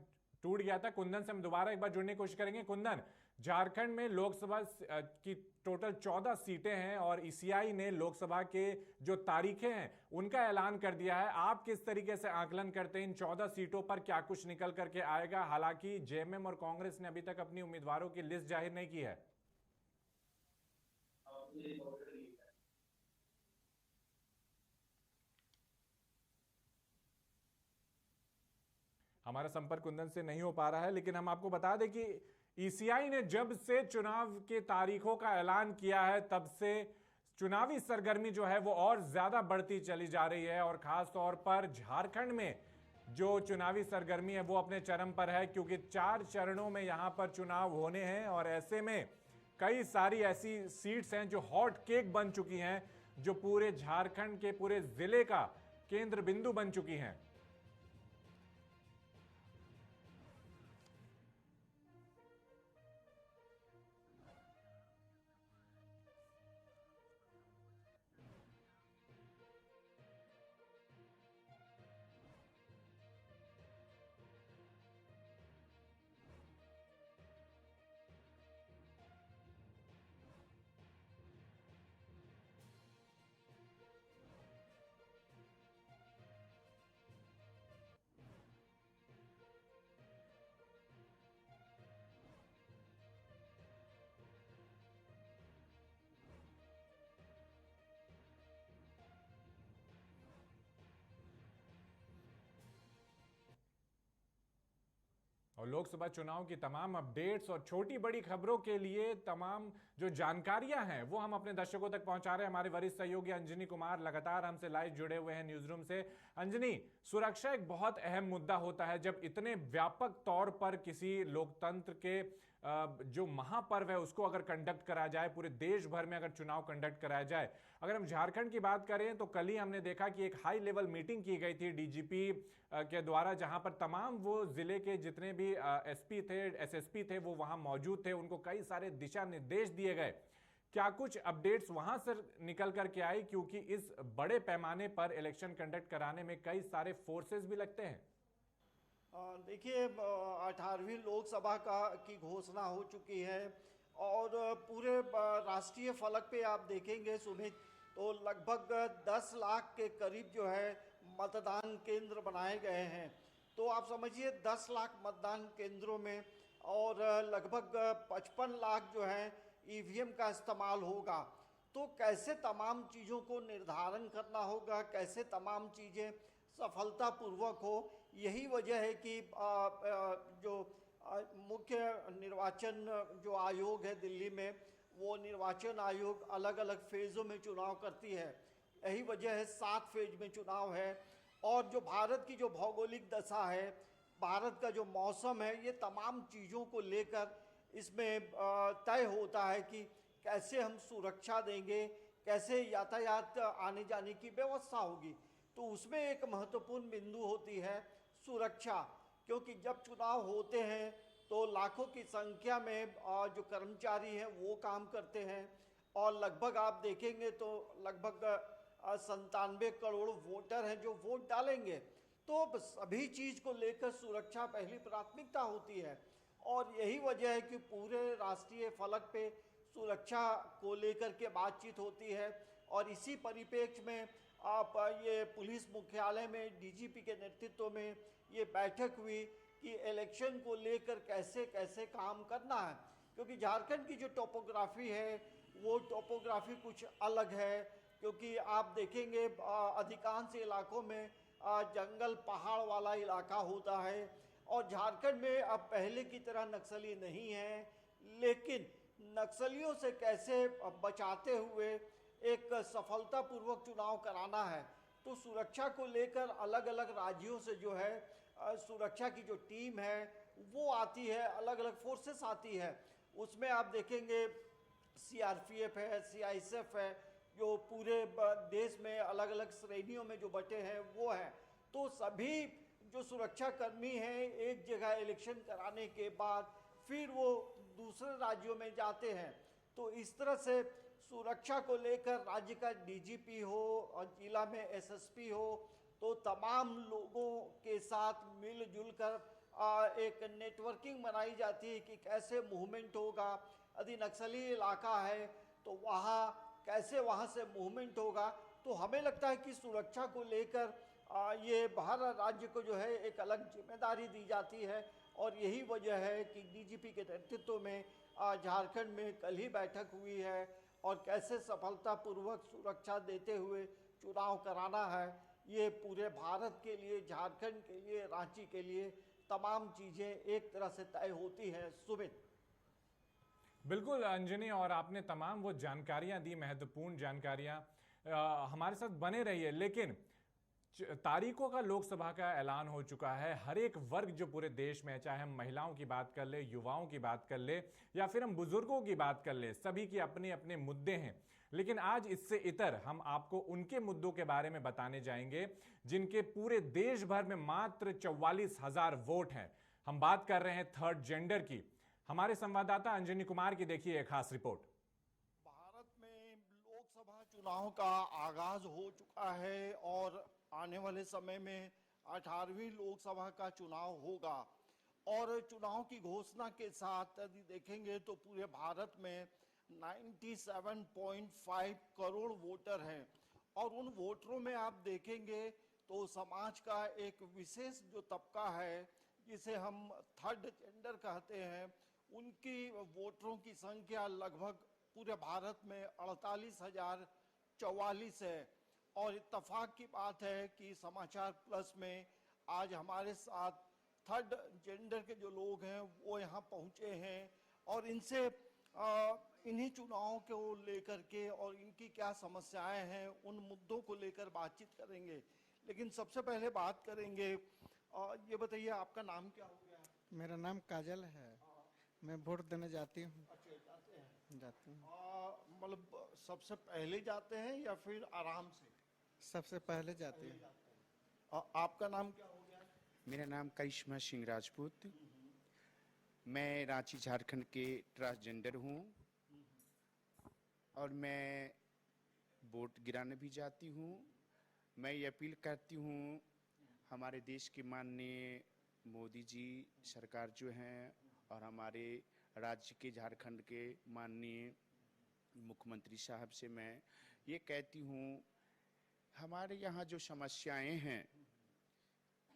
S1: टूट गया था। कुंदन से हम दोबारा एक बार जुड़ने की कोशिश करेंगे। कुंदन, झारखंड में लोकसभा की टोटल 14 सीटें हैं और ईसीआई ने लोकसभा के जो तारीखें हैं उनका ऐलान कर दिया है। आप किस तरीके से आकलन करते हैं इन 14 सीटों पर क्या कुछ निकल करके आएगा? हालांकि जेएमएम और कांग्रेस ने अभी तक अपनी उम्मीदवारों की लिस्ट जाहिर नहीं की है। हमारा संपर्क कुंदन से नहीं हो पा रहा है, लेकिन हम आपको बता दें कि ईसीआई ने जब से चुनाव के तारीखों का ऐलान किया है तब से चुनावी सरगर्मी जो है वो और ज्यादा बढ़ती चली जा रही है और खास तौर पर झारखंड में जो चुनावी सरगर्मी है वो अपने चरम पर है, क्योंकि 4 चरणों में यहां पर चुनाव होने हैं और ऐसे में कई सारी ऐसी सीट्स हैं जो हॉट केक बन चुकी हैं, जो पूरे झारखंड के पूरे जिले का केंद्र बिंदु बन चुकी हैं। और लोकसभा चुनाव की तमाम अपडेट्स और छोटी बड़ी खबरों के लिए तमाम जो जानकारियां हैं वो हम अपने दर्शकों तक पहुंचा रहे हैं। हमारे वरिष्ठ सहयोगी अंजनी कुमार लगातार हमसे लाइव जुड़े हुए हैं न्यूज रूम से। अंजनी, सुरक्षा एक बहुत अहम मुद्दा होता है जब इतने व्यापक तौर पर किसी लोकतंत्र के जो महापर्व है उसको अगर कंडक्ट करा जाए, पूरे देश भर में अगर चुनाव कंडक्ट कराया जाए। अगर हम झारखंड की बात करें तो कल ही हमने देखा कि एक हाई लेवल मीटिंग की गई थी डीजीपी के द्वारा, जहां पर तमाम वो जिले के जितने भी एसपी थे, एसएसपी थे, वो वहां मौजूद थे। उनको कई सारे दिशा निर्देश दिए गए। क्या कुछ अपडेट्स वहां से निकल करके आई, क्योंकि इस बड़े पैमाने पर इलेक्शन कंडक्ट कराने में कई सारे फोर्सेस भी लगते हैं?
S3: देखिए, 18वीं लोकसभा की घोषणा हो चुकी है और पूरे राष्ट्रीय फलक पे आप देखेंगे सुमित, तो लगभग 10 लाख के करीब जो है मतदान केंद्र बनाए गए हैं। तो आप समझिए 10 लाख मतदान केंद्रों में और लगभग 55 लाख जो है ईवीएम का इस्तेमाल होगा। तो कैसे तमाम चीज़ों को निर्धारण करना होगा, कैसे तमाम चीज़ें सफलतापूर्वक हो, यही वजह है कि जो मुख्य निर्वाचन जो आयोग है दिल्ली में, वो निर्वाचन आयोग अलग अलग फेज़ों में चुनाव करती है। यही वजह है 7 फेज में चुनाव है। और जो भारत की जो भौगोलिक दशा है, भारत का जो मौसम है, ये तमाम चीज़ों को लेकर इसमें तय होता है कि कैसे हम सुरक्षा देंगे, कैसे यातायात आने जाने की व्यवस्था होगी। तो उसमें एक महत्वपूर्ण बिंदु होती है सुरक्षा, क्योंकि जब चुनाव होते हैं तो लाखों की संख्या में जो कर्मचारी हैं वो काम करते हैं और लगभग आप देखेंगे तो लगभग 97 करोड़ वोटर हैं जो वोट डालेंगे। तो सभी चीज़ को लेकर सुरक्षा पहली प्राथमिकता होती है और यही वजह है कि पूरे राष्ट्रीय फलक पे सुरक्षा को लेकर के बातचीत होती है। और इसी परिप्रेक्ष्य में आप ये पुलिस मुख्यालय में डीजीपी के नेतृत्व में ये बैठक हुई कि इलेक्शन को लेकर कैसे कैसे काम करना है, क्योंकि झारखंड की जो टोपोग्राफी है वो टोपोग्राफी कुछ अलग है। क्योंकि आप देखेंगे अधिकांश इलाकों में जंगल पहाड़ वाला इलाका होता है और झारखंड में अब पहले की तरह नक्सली नहीं है, लेकिन नक्सलियों से कैसे बचाते हुए एक सफलतापूर्वक चुनाव कराना है। तो सुरक्षा को लेकर अलग अलग राज्यों से जो है सुरक्षा की जो टीम है वो आती है, अलग अलग फोर्सेस आती है। उसमें आप देखेंगे सीआरपीएफ है, सीआईएसएफ है, जो पूरे देश में अलग अलग श्रेणियों में जो बटे हैं वो हैं। तो सभी जो सुरक्षा कर्मी हैं एक जगह इलेक्शन कराने के बाद फिर वो दूसरे राज्यों में जाते हैं। तो इस तरह से सुरक्षा को लेकर राज्य का डीजीपी हो और जिला में एसएसपी हो, तो तमाम लोगों के साथ मिलजुल कर एक नेटवर्किंग बनाई जाती है कि कैसे मूवमेंट होगा। यदि नक्सली इलाका है तो वहाँ कैसे वहाँ से मूवमेंट होगा। तो हमें लगता है कि सुरक्षा को लेकर ये हर राज्य को जो है एक अलग जिम्मेदारी दी जाती है और यही वजह है कि डीजीपी के नेतृत्व में झारखंड में कल ही बैठक हुई है और कैसे सफलतापूर्वक सुरक्षा देते हुए चुनाव कराना है, ये पूरे भारत के लिए, झारखंड के लिए, रांची के लिए तमाम चीज़ें एक तरह से तय होती हैं। सुमित,
S1: बिल्कुल अंजनी, और आपने तमाम वो जानकारियां दी, महत्वपूर्ण जानकारियां। हमारे साथ बने रहिए। लेकिन तारीखों का लोकसभा का ऐलान हो चुका है। हर एक वर्ग जो पूरे देश में है, चाहे हम महिलाओं की बात कर ले, युवाओं की बात कर ले या फिर हम बुजुर्गों की बात कर ले, सभी के अपने अपने मुद्दे हैं। लेकिन आज इससे इतर हम आपको उनके मुद्दों के बारे में बताने जाएंगे जिनके पूरे देश भर में मात्र 44,000 वोट हैं। हम बात कर रहे हैं थर्ड जेंडर की। हमारे संवाददाता अंजनी कुमार की देखिए एक खास रिपोर्ट।
S3: भारत में लोकसभा चुनाव का आगाज हो चुका है और आने वाले समय में 18वीं लोकसभा का चुनाव होगा और चुनाव की घोषणा के साथ यदि देखेंगे तो पूरे भारत में 97.5 करोड़ वोटर हैं और उन वोटरों में आप देखेंगे तो समाज का एक विशेष जो तबका है जिसे हम थर्ड जेंडर कहते हैं, उनकी वोटरों की संख्या लगभग पूरे भारत में 48,044 है। और इत्तेफाक की बात है कि समाचार प्लस में आज हमारे साथ थर्ड जेंडर के जो लोग हैं वो यहाँ पहुँचे हैं और इनसे इन्हीं चुनावों को लेकर के और इनकी क्या समस्याएं हैं उन मुद्दों को लेकर बातचीत करेंगे। लेकिन सबसे पहले बात करेंगे, ये बताइए आपका नाम क्या हो गया?
S5: मेरा नाम काजल है। मैं वोट देने जाती हूँ।
S3: अच्छा, जाते हैं।
S5: जाती हूँ।
S3: मतलब सबसे पहले जाते हैं या फिर आराम से?
S5: सबसे पहले जाती हूँ।
S3: जाते हैं। आपका नाम क्या हो गया?
S6: मेरा नाम करिश्मा सिंह राजपूत। मैं रांची झारखंड के ट्रांसजेंडर हूँ और मैं वोट गिराने भी जाती हूँ। मैं ये अपील करती हूँ हमारे देश के माननीय मोदी जी सरकार जो हैं और हमारे राज्य के झारखंड के माननीय मुख्यमंत्री साहब से मैं ये कहती हूँ, हमारे यहाँ जो समस्याएं हैं,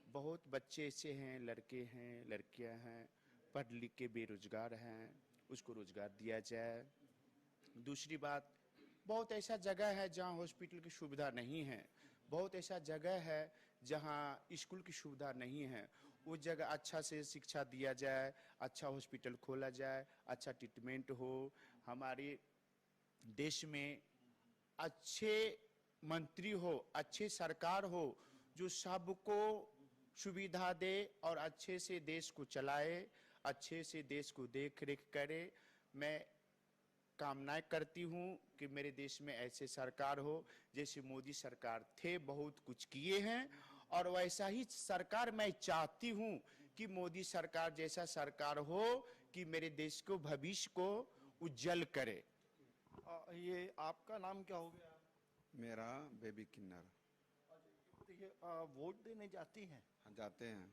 S6: बहुत बच्चे ऐसे हैं, लड़के हैं, लड़कियां हैं, पढ़ लिख के बेरोजगार हैं, उसको रोजगार दिया जाए। दूसरी बात, बहुत ऐसा जगह है जहाँ हॉस्पिटल की सुविधा नहीं है, बहुत ऐसा जगह है जहाँ स्कूल की सुविधा नहीं है। उस जगह अच्छा से शिक्षा दिया जाए, अच्छा हॉस्पिटल खोला जाए, अच्छा ट्रीटमेंट हो। हमारे देश में अच्छे मंत्री हो, अच्छे सरकार हो जो सबको सुविधा दे और अच्छे से देश को चलाए, अच्छे से देश को देख रेख करे। मैं कामनाएं करती हूं कि मेरे देश में ऐसे सरकार हो जैसे मोदी सरकार थे, बहुत कुछ किए हैं और वैसा ही सरकार मैं चाहती हूं कि मोदी सरकार जैसा सरकार हो कि मेरे देश को भविष्य को उज्जवल करे।
S3: ये आपका नाम क्या हो गया?
S7: मेरा बेबी किन्नर।
S3: ये वोट देने जाती हैं?
S7: हाँ, जाते हैं।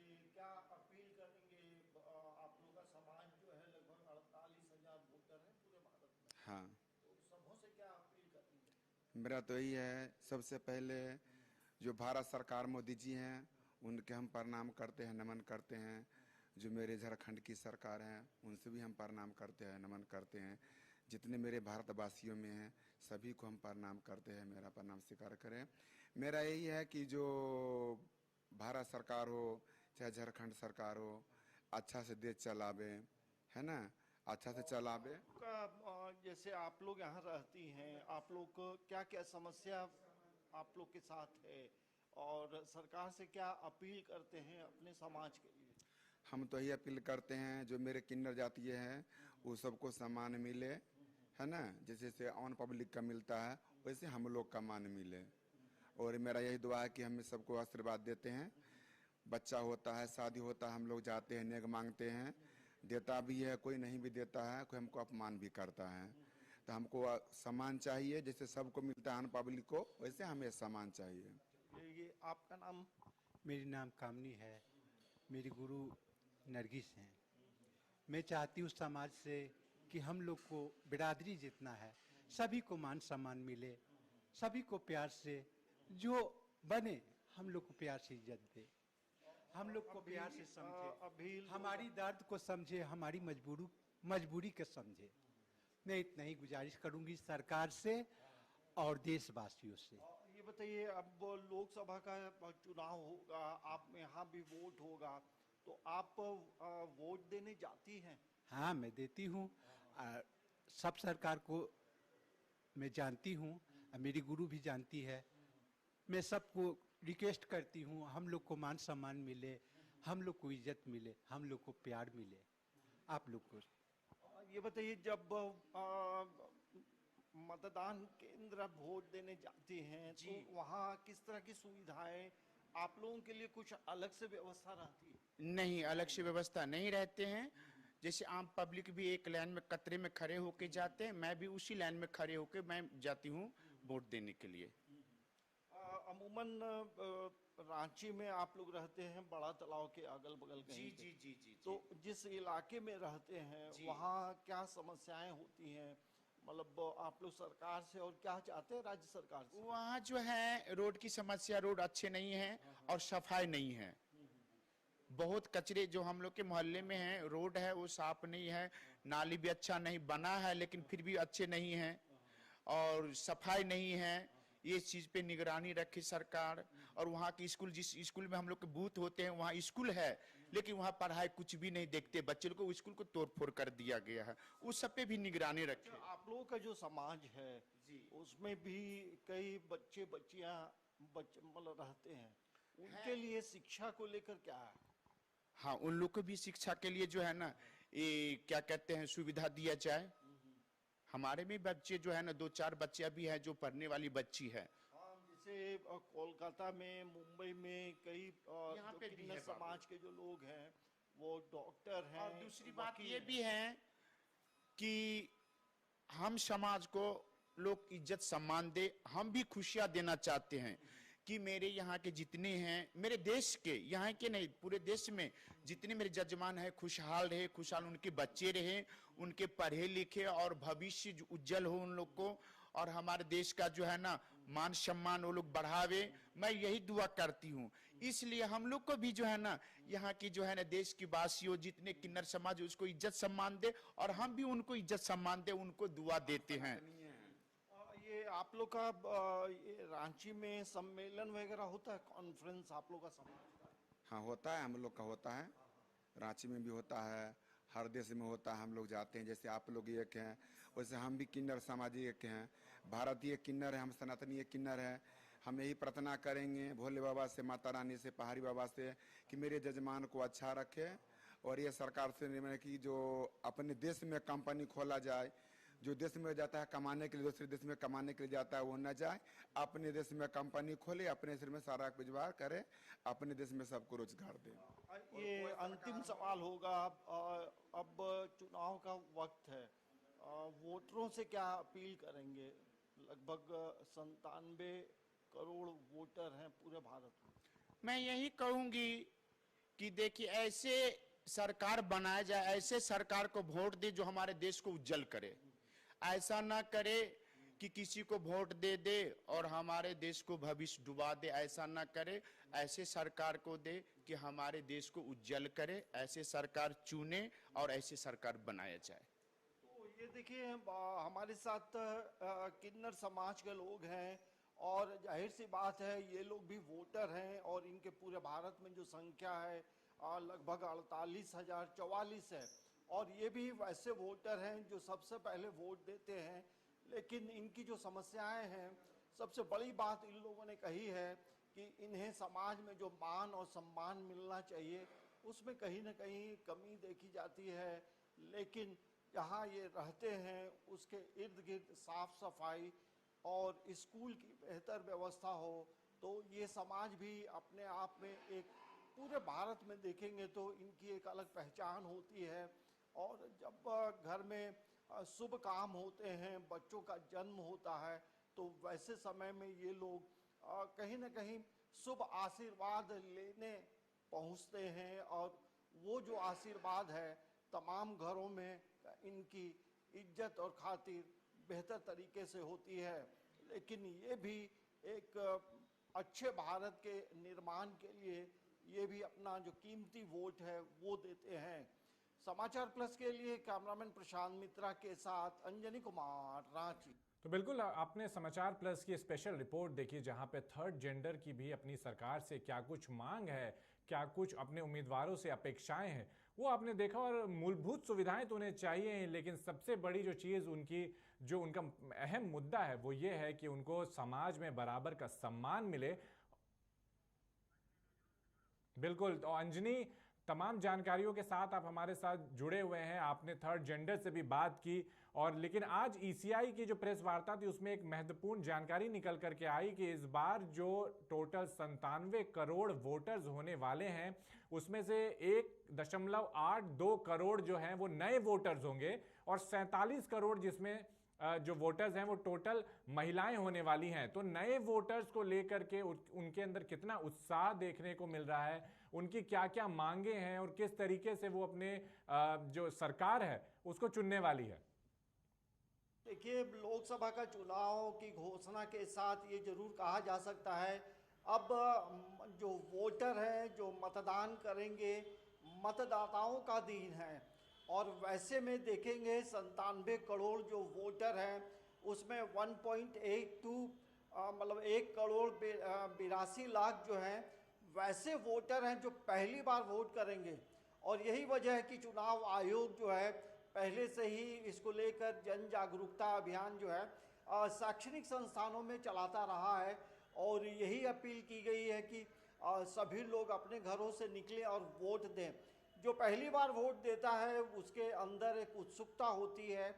S3: ये क्या अपील करेंगे? आप लोग का समाज जो है लगभग 48,000 वोटर है पूरे भारत में,
S7: हाँ,
S3: तो सबों से क्या अपील करेंगे?
S7: मेरा तो यही है, सबसे पहले जो भारत सरकार मोदी जी हैं उनके हम प्रणाम करते हैं, नमन करते हैं। जो मेरे झारखंड की सरकार है उनसे भी हम प्रणाम करते हैं, नमन करते हैं। जितने मेरे भारतवासियों में हैं सभी को हम प्रणाम करते हैं, मेरा प्रणाम स्वीकार करें। मेरा यही है कि जो भारत सरकार हो चाहे झारखंड सरकार हो, अच्छा से देश चलावे, है ना, अच्छा से चलावे।
S3: जैसे आप लोग यहाँ रहती हैं, आप लोग को क्या क्या समस्या आप लोग के साथ है और सरकार से क्या अपील करते हैं अपने समाज के लिए?
S7: हम तो यही अपील करते हैं जो मेरे किन्नर जातीय हैं वो सबको सम्मान मिले, है ना, जैसे ऑन पब्लिक का मिलता है वैसे हम लोग का मान मिले। और मेरा यही दुआ है कि हम सबको आशीर्वाद देते हैं। बच्चा होता है, शादी होता है, हम लोग जाते हैं, नेक मांगते हैं, देता भी है, कोई नहीं भी देता है, कोई हमको अपमान भी करता है। तो हमको सम्मान चाहिए, जैसे सबको मिलता है अन पब्लिक को, वैसे हमें सम्मान चाहिए।
S3: ये आपका नाम?
S8: मेरी नाम कामनी है, मेरी गुरु नरगिस हैं। मैं चाहती हूँ समाज से कि हम लोग को बिरादरी जितना है सभी को मान सम्मान मिले, सभी को प्यार से जो बने हम लोग को प्यार से इज्जत दे, हम लोग को प्यार से समझे, हमारी दर्द को समझे, हमारी मजबूरी को समझे। मैं इतना ही गुजारिश करूंगी सरकार से और देशवासियों से।
S3: ये बताइए, अब लोकसभा का चुनाव होगा, आप में यहाँ भी वोट होगा, तो आप वोट देने जाती हैं?
S8: हाँ, मैं देती हूँ। सब सरकार को मैं जानती हूँ, मेरी गुरु भी जानती है। मैं सबको रिक्वेस्ट करती हूँ हम लोग को मान सम्मान मिले, हम लोग को इज्जत मिले, हम लोग को प्यार मिले। आप लोग को
S3: ये बताइए, जब मतदान केंद्र वोट देने जाती हैं तो वहाँ किस तरह की सुविधाएं आप लोगों के लिए कुछ अलग से व्यवस्था रहती है?
S6: नहीं, अलग से व्यवस्था नहीं रहते हैं। जैसे आम पब्लिक भी एक लाइन में कतरे में खड़े होके जाते हैं, मैं भी उसी लाइन में खड़े होके मैं जाती हूँ वोट देने के लिए।
S3: अमूमन रांची में आप लोग रहते हैं बड़ा तालाब के अगल बगल कहीं पे।
S6: जी।
S3: तो जिस इलाके में रहते हैं वहाँ क्या समस्याएं होती हैं? मतलब आप लोग सरकार से और क्या चाहते हैं राज्य सरकार से?
S6: वहाँ जो है रोड की समस्या, रोड अच्छे नहीं है और सफाई नहीं है। बहुत कचरे जो हम लोग के मोहल्ले में है, रोड है वो साफ नहीं है, नाली भी अच्छा नहीं बना है लेकिन फिर भी अच्छे नहीं है और सफाई नहीं है। ये चीज पे निगरानी रखे सरकार। और वहाँ की स्कूल, जिस स्कूल में हम लोग के बूथ होते हैं वहाँ स्कूल है लेकिन वहाँ पढ़ाई कुछ भी नहीं देखते, बच्चे लोग को स्कूल को तोड़ फोड़ कर दिया गया है, उस सब पे भी निगरानी रखे।
S3: आप लोगों का जो समाज है उसमें भी कई बच्चियां मतलब रहते हैं, उनके लिए शिक्षा को लेकर क्या है?
S6: हाँ, उन लोग को भी शिक्षा के लिए जो है ना, ये क्या कहते हैं, सुविधा दिया जाए। हमारे भी बच्चे जो है ना, 2-4 बच्चे अभी हैं जो पढ़ने वाली बच्ची है।
S3: हाँ, जैसे कोलकाता में, मुंबई में कई
S6: यहाँ
S3: जो
S6: पे भी
S3: किन्नर
S6: है बाबू।
S3: समाज के जो लोग हैं वो डॉक्टर हैं।
S6: और दूसरी बात
S3: वकील
S6: ये
S3: हैं।
S6: भी है कि हम समाज को लोग इज्जत सम्मान दे, हम भी खुशियां देना चाहते हैं कि मेरे यहाँ के जितने हैं, मेरे देश के, यहाँ के नहीं पूरे देश में जितने मेरे जजमान हैं खुशहाल रहे, खुशहाल उनके बच्चे रहे, उनके पढ़े लिखे और भविष्य जो उज्जवल हो उन लोग को, और हमारे देश का जो है ना मान सम्मान वो लोग बढ़ावे। मैं यही दुआ करती हूँ। इसलिए हम लोग को भी जो है ना, यहाँ की जो है ना देश की वासियों जितने किन्नर समाज उसको इज्जत सम्मान दे, और हम भी उनको इज्जत सम्मान दे, उनको दुआ देते हैं।
S3: ये आप लोग का ये रांची में सम्मेलन वगैरह होता है, कॉन्फ्रेंस आप लोग का समाज का?
S7: हाँ होता है, हम लोग का होता है, रांची में भी होता है, हर देश में होता है। हम लोग जाते हैं, जैसे आप लोग एक हैं वैसे हम भी किन्नर समाजी एक हैं, भारतीय किन्नर है, हम सनातनीय किन्नर हैं। हम यही प्रार्थना करेंगे भोले बाबा से, माता रानी से, पहाड़ी बाबा से कि मेरे जजमान को अच्छा रखे, और ये सरकार से निवेदन कि जो अपने देश में कंपनी खोला जाए, जो देश में जाता है कमाने के लिए, दूसरे देश में कमाने के लिए जाता है वो न जाए, अपने देश में कंपनी खोले, अपने देश में सारा रोजगार करे, अपने देश में सबको रोजगार दे।
S3: ये अंतिम सवाल होगा। अब चुनाव का वक्त है, वोटरों से क्या अपील करेंगे? लगभग 97 करोड़ वोटर हैं पूरे भारत में।
S6: मैं यही कहूंगी कि देखिए, ऐसे सरकार बनाया जाए, ऐसे सरकार को वोट दे जो हमारे देश को उज्जवल करे। ऐसा ना करे कि किसी को वोट दे दे और हमारे देश को भविष्य डुबा दे। ऐसा ना करे, ऐसे सरकार को दे कि हमारे देश को उज्जवल करे। ऐसे सरकार चुने और ऐसे सरकार बनाया जाए।
S3: तो ये देखिए, हमारे साथ किन्नर समाज के लोग हैं, और जाहिर सी बात है ये लोग भी वोटर हैं, और इनके पूरे भारत में जो संख्या है लगभग 48,044 है, और ये भी वैसे वोटर हैं जो सबसे पहले वोट देते हैं। लेकिन इनकी जो समस्याएं हैं, सबसे बड़ी बात इन लोगों ने कही है कि इन्हें समाज में जो मान और सम्मान मिलना चाहिए उसमें कहीं ना कहीं कमी देखी जाती है। लेकिन जहाँ ये रहते हैं उसके इर्द गिर्द साफ सफाई और स्कूल की बेहतर व्यवस्था हो, तो ये समाज भी अपने आप में एक, पूरे भारत में देखेंगे तो इनकी एक अलग पहचान होती है। और जब घर में शुभ काम होते हैं, बच्चों का जन्म होता है, तो वैसे समय में ये लोग कहीं ना कहीं शुभ आशीर्वाद लेने पहुंचते हैं, और वो जो आशीर्वाद है तमाम घरों में इनकी इज्जत और खातिर बेहतर तरीके से होती है। लेकिन ये भी एक अच्छे भारत के निर्माण के लिए ये भी अपना जो कीमती वोट है वो देते हैं। समाचार प्लस के लिए कैमरामैन प्रशांत मित्रा के साथ अंजनी कुमार, रांची।
S1: तो बिल्कुल आपने समाचार प्लस की स्पेशल रिपोर्ट देखी, जहां पे थर्ड जेंडर की भी अपनी सरकार से क्या कुछ मांग है, क्या कुछ अपने उम्मीदवारों से अपेक्षाएं हैं, वो आपने देखा। और मूलभूत सुविधाएं तो उन्हें चाहिए, लेकिन सबसे बड़ी जो चीज़ जो उनका अहम मुद्दा है वो ये है कि उनको समाज में बराबर का सम्मान मिले। बिल्कुल, तो अंजनी, तमाम जानकारियों के साथ आप हमारे साथ जुड़े हुए हैं। आपने थर्ड जेंडर से भी बात की, और लेकिन आज ईसीआई की जो प्रेस वार्ता थी उसमें एक महत्वपूर्ण जानकारी निकल करके आई कि इस बार जो टोटल 97 करोड़ वोटर्स होने वाले हैं उसमें से 1.82 करोड़ जो हैं वो नए वोटर्स होंगे, और 47 करोड़ जिसमें जो वोटर्स हैं वो टोटल महिलाएं होने वाली हैं। तो नए वोटर्स को लेकर के उनके अंदर कितना उत्साह देखने को मिल रहा है, उनकी क्या क्या मांगे हैं, और किस तरीके से वो अपने जो सरकार है उसको चुनने वाली है।
S3: देखिए, लोकसभा का चुनाव की घोषणा के साथ ये जरूर कहा जा सकता है, अब जो वोटर हैं जो मतदान करेंगे, मतदाताओं का दिन है। और वैसे में देखेंगे 97 करोड़ जो वोटर हैं उसमें 1.82 मतलब 1 करोड़ 82 लाख जो हैं वैसे वोटर हैं जो पहली बार वोट करेंगे। और यही वजह है कि चुनाव आयोग जो है पहले से ही इसको लेकर जन जागरूकता अभियान जो है शैक्षणिक संस्थानों में चलाता रहा है, और यही अपील की गई है कि सभी लोग अपने घरों से निकलें और वोट दें। जो पहली बार वोट देता है उसके अंदर एक उत्सुकता होती है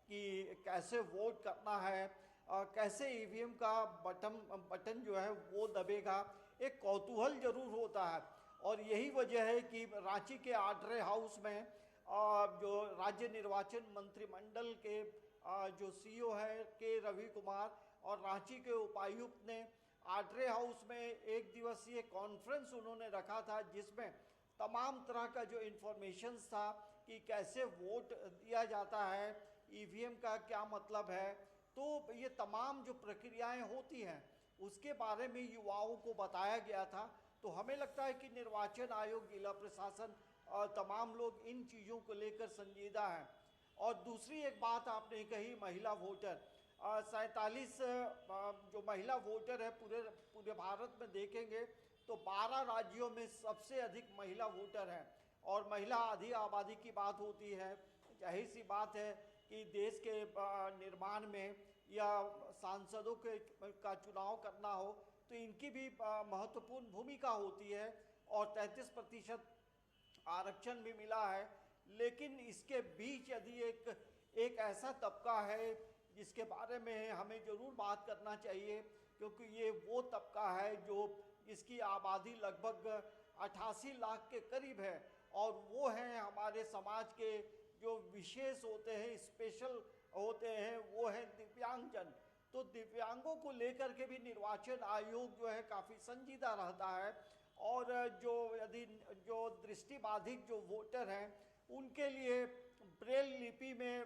S3: कि कैसे वोट करना है, कैसे ईवीएम का बटन जो है वो दबेगा, एक कौतूहल जरूर होता है। और यही वजह है कि रांची के आड्रे हाउस में जो राज्य निर्वाचन मंत्रिमंडल के जो सीईओ है के रवि कुमार और रांची के उपायुक्त ने आड्रे हाउस में एक दिवसीय कॉन्फ्रेंस उन्होंने रखा था, जिसमें तमाम तरह का जो इन्फॉर्मेशन था कि कैसे वोट दिया जाता है, ईवीएम का क्या मतलब है, तो ये तमाम जो प्रक्रियाएं होती हैं उसके बारे में युवाओं को बताया गया था। तो हमें लगता है कि निर्वाचन आयोग, जिला प्रशासन और तमाम लोग इन चीज़ों को लेकर संजीदा हैं। और दूसरी एक बात आपने कही, महिला वोटर, 47 जो महिला वोटर है पूरे भारत में देखेंगे तो 12 राज्यों में सबसे अधिक महिला वोटर हैं। और महिला आधी आबादी की बात होती है, जाहिर सी बात है कि देश के निर्माण में या सांसदों का चुनाव करना हो तो इनकी भी महत्वपूर्ण भूमिका होती है। और 33% आरक्षण भी मिला है। लेकिन इसके बीच यदि एक ऐसा तबका है जिसके बारे में हमें ज़रूर बात करना चाहिए, क्योंकि ये वो तबका है जो इसकी आबादी लगभग 88 लाख के करीब है, और वो हैं हमारे समाज के जो विशेष होते हैं, स्पेशल होते हैं, वो हैं दिव्यांगजन। तो दिव्यांगों को लेकर के भी निर्वाचन आयोग जो है काफ़ी संजीदा रहता है। और जो दृष्टिबाधित जो वोटर हैं उनके लिए ब्रेल लिपि में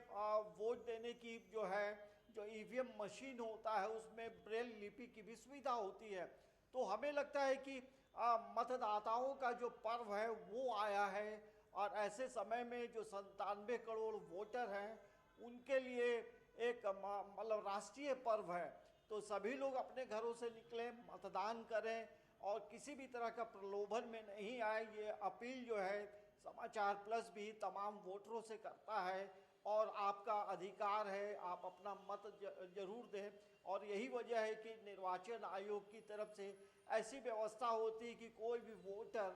S3: वोट देने की जो ईवीएम मशीन होता है उसमें ब्रेल लिपि की भी सुविधा होती है। तो हमें लगता है कि मतदाताओं का जो पर्व है वो आया है, और ऐसे समय में जो 97 करोड़ वोटर हैं उनके लिए एक मतलब राष्ट्रीय पर्व है। तो सभी लोग अपने घरों से निकलें, मतदान करें और किसी भी तरह का प्रलोभन में नहीं आए। ये अपील जो है समाचार प्लस भी तमाम वोटरों से करता है, और आपका अधिकार है, आप अपना मत जरूर दें। और यही वजह है कि निर्वाचन आयोग की तरफ से ऐसी व्यवस्था होती है कि कोई भी वोटर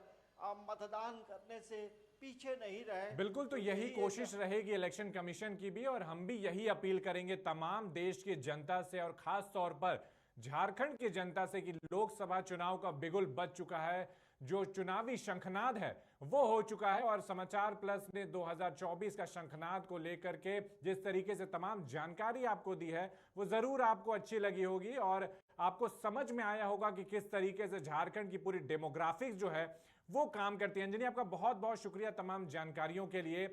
S3: मतदान करने से पीछे नहीं रहे।
S1: बिल्कुल, तो यही कोशिश रहेगी इलेक्शन कमीशन की भी, और हम भी यही अपील करेंगे तमाम देश की जनता से और खास तौर पर झारखंड की जनता से कि लोकसभा चुनाव का बिगुल बज चुका है, जो चुनावी शंखनाद है वो हो चुका है। और समाचार प्लस ने 2024 का शंखनाद को लेकर के जिस तरीके से तमाम जानकारी आपको दी है वो जरूर आपको अच्छी लगी होगी, और आपको समझ में आया होगा कि किस तरीके से झारखंड की पूरी डेमोग्राफिक्स जो है वो काम करती है। अंजनी, आपका बहुत बहुत शुक्रिया तमाम जानकारियों के लिए।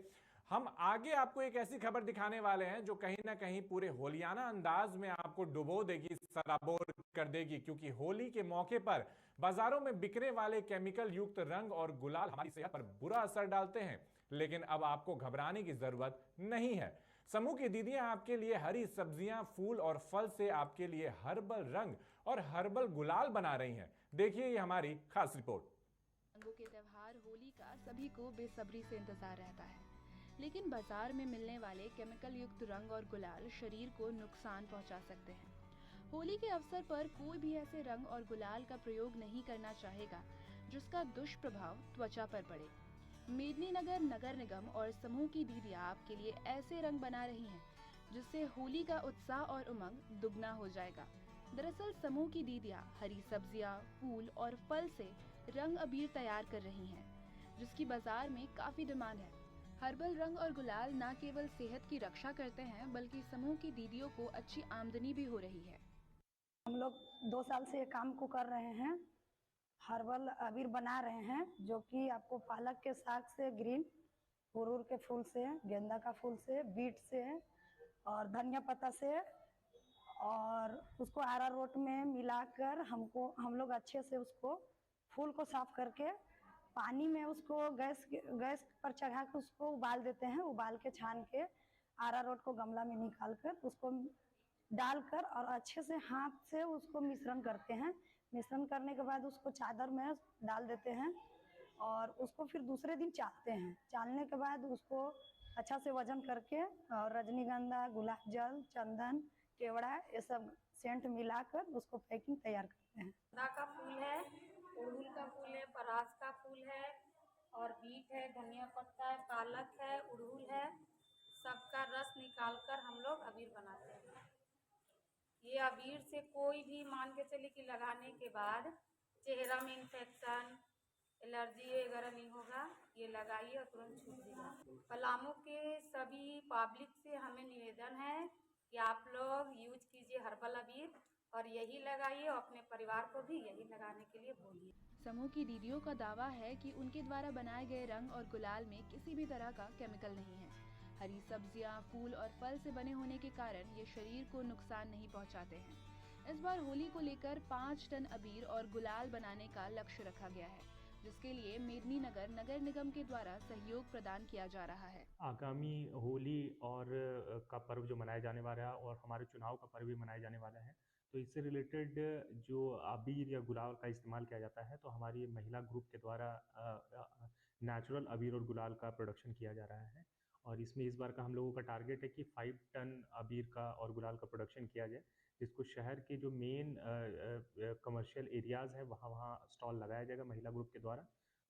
S1: हम आगे आपको एक ऐसी खबर दिखाने वाले हैं जो कहीं ना कहीं पूरे होलियाना अंदाज में आपको डुबो देगी, सराबोर कर देगी, क्योंकि होली के मौके पर बाजारों में बिकने वाले केमिकल युक्त रंग और गुलाल हमारी सेहत पर बुरा असर डालते हैं। लेकिन अब आपको घबराने की जरूरत नहीं है। समूह की दीदियां आपके लिए हरी सब्जियां, फूल और फल से आपके लिए हर्बल रंग और हर्बल गुलाल बना रही हैं। देखिए ये हमारी खास रिपोर्ट।
S9: रंगों के त्योहार होली का सभी को बेसब्री से इंतजार रहता है, लेकिन बाजार में मिलने वाले केमिकल युक्त रंग और गुलाल शरीर को नुकसान पहुंचा सकते हैं। होली के अवसर पर कोई भी ऐसे रंग और गुलाल का प्रयोग नहीं करना चाहेगा जिसका दुष्प्रभाव त्वचा पर पड़े। मेदिनीनगर नगर निगम और समूह की दीदियां आपके लिए ऐसे रंग बना रही हैं जिससे होली का उत्साह और उमंग दुगना हो जाएगा। दरअसल समूह की दीदियां हरी सब्जियां, फूल और फल से रंग अबीर तैयार कर रही हैं, जिसकी बाजार में काफी डिमांड है। हर्बल रंग और गुलाल न केवल सेहत की रक्षा करते हैं बल्कि समूह की दीदियों को अच्छी आमदनी भी हो रही है।
S10: हम लोग 2 साल से ये काम को कर रहे हैं, हर्बल अबीर बना रहे हैं, जो कि आपको पालक के साग से, ग्रीन अड़हुल के फूल से, गेंदा का फूल से, बीट से और धनिया पत्ता से, और उसको अरारोट में मिलाकर हम लोग अच्छे से उसको फूल को साफ करके पानी में उसको गैस पर चढ़ा के उसको उबाल देते हैं। उबाल के छान के अरारोट को गमला में निकाल कर उसको डालकर और अच्छे से हाथ से उसको मिश्रण करते हैं। मिश्रण करने के बाद उसको चादर में डाल देते हैं और उसको फिर दूसरे दिन चालते हैं। चालने के बाद उसको अच्छा से वजन करके और रजनीगंधा, गुलाब जल, चंदन, केवड़ा ये सब सेंट मिलाकर उसको पैकिंग तैयार करते हैं।
S11: गेंदा का फूल है अड़हुल का फूल है, परास का फूल है और बीट है, धनिया पत्ता है, पालक है, अड़हुल है, सबका रस निकालकर हम लोग अबीर बनाते हैं। ये अबीर से कोई भी मान के चले कि लगाने के बाद चेहरा में इन्फेक्शन, एलर्जी वगैरह नहीं होगा। ये लगाइए और तुरंत छूट जाएगा। पलामू के सभी पब्लिक से हमें निवेदन है कि आप लोग यूज कीजिए हर्बल अबीर और यही लगाइए और अपने परिवार को भी यही लगाने के लिए बोलिए।
S9: समूह की दीदियों का दावा है कि उनके द्वारा बनाए गए रंग और गुलाल में किसी भी तरह का केमिकल नहीं है। हरी सब्जियां, फूल और फल से बने होने के कारण ये शरीर को नुकसान नहीं पहुंचाते हैं। इस बार होली को लेकर 5 टन अबीर और गुलाल बनाने का लक्ष्य रखा गया है, जिसके लिए मेदिनीनगर नगर निगम के द्वारा सहयोग प्रदान किया जा रहा है।
S12: आगामी होली और का पर्व जो मनाया जाने वाला है और हमारे चुनाव का पर्व भी मनाया जाने वाला है, तो इससे रिलेटेड जो अबीर या गुलाल का इस्तेमाल किया जाता है, तो हमारी महिला ग्रुप के द्वारा नेचुरल अबीर और गुलाल का प्रोडक्शन किया जा रहा है। और इसमें इस बार का हम लोगों का टारगेट है कि 5 टन अबीर का और गुलाल का प्रोडक्शन किया जाए, जिसको शहर के जो मेन कमर्शियल एरियाज़ हैं वहाँ स्टॉल लगाया जाएगा महिला ग्रुप के द्वारा।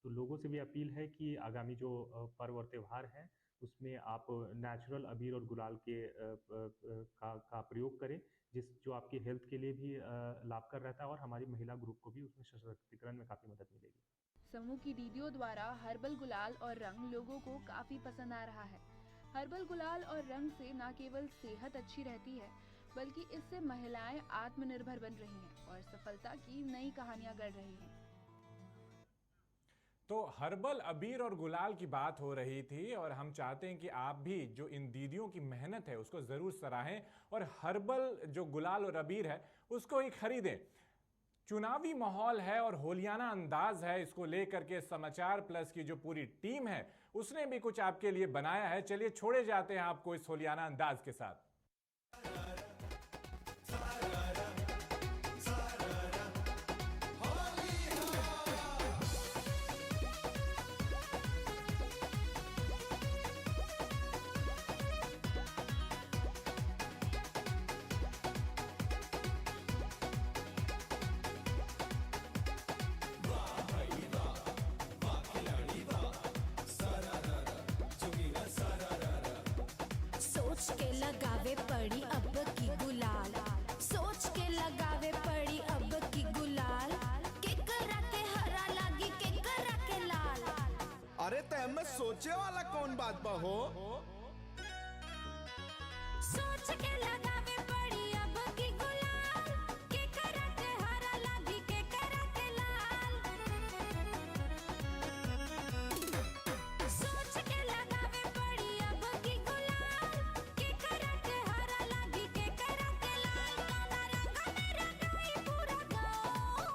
S12: तो लोगों से भी अपील है कि आगामी जो पर्व और त्यौहार हैं उसमें आप नेचुरल अबीर और गुलाल के का प्रयोग करें, जो आपकी हेल्थ के लिए भी लाभकर रहता है और हमारी महिला ग्रुप को भी उसमें सशक्तिकरण में काफ़ी मदद मिलेगी।
S9: समूह की दीदियों द्वारा हर्बल गुलाल और रंग लोगों को काफी पसंद आ रहा है। हर्बल गुलाल और रंग से न केवल सेहत अच्छी रहती है, बल्कि इससे महिलाएं आत्मनिर्भर बन रही हैं और सफलता की नई कहानियां गढ़ रही हैं।
S1: तो हर्बल अबीर और गुलाल की बात हो रही थी और हम चाहते हैं कि आप भी जो इन दीदियों की मेहनत है उसको ज़रूर सराहें और हर्बल जो गुलाल और अबीर है उसको ही खरीदें। चुनावी माहौल है और होलियाना अंदाज है, इसको लेकर के समाचार प्लस की जो पूरी टीम है उसने भी कुछ आपके लिए बनाया है। चलिए छोड़े जाते हैं आपको इस होलियाना अंदाज के साथ।
S13: सोच के लगावे पड़ी अब की गुलाल, सोच के लगावे पड़ी अब की गुलाल, के करा के हरा लागी के करा के लाल।
S14: अरे तय में सोचे वाला कौन बात बा हो?
S13: सोच के लगावे पड़ी अब की गुलाल, के करा के हरा लागी के करा के लाल। सोच के लगावे पड़ी अब की गुलाल, के करा के हरा लागी के करा के लाल। कौना रंग में रंगाई पूरा गाँव।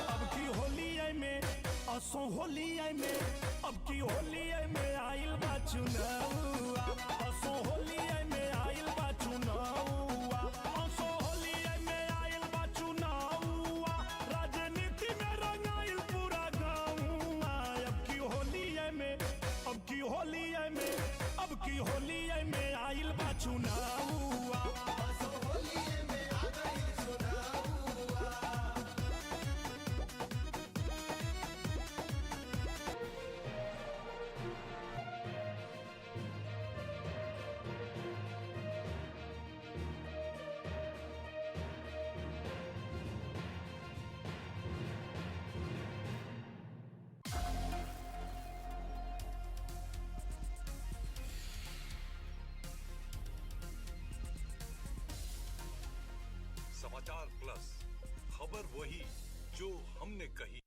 S15: अब की होली में असो होली में अब की होली में आइल बा चुनावा, असो होली में आइल बा चुनावा, असो होली में आइल बा चुनावा, राजनीति में रंगाइल पूरा गाँव। अब की होली में अब की होली में अब की होली में आइल बा चुनावा, असो होली में आ गइल चुनावा।
S16: समाचार प्लस, खबर वही जो हमने कही।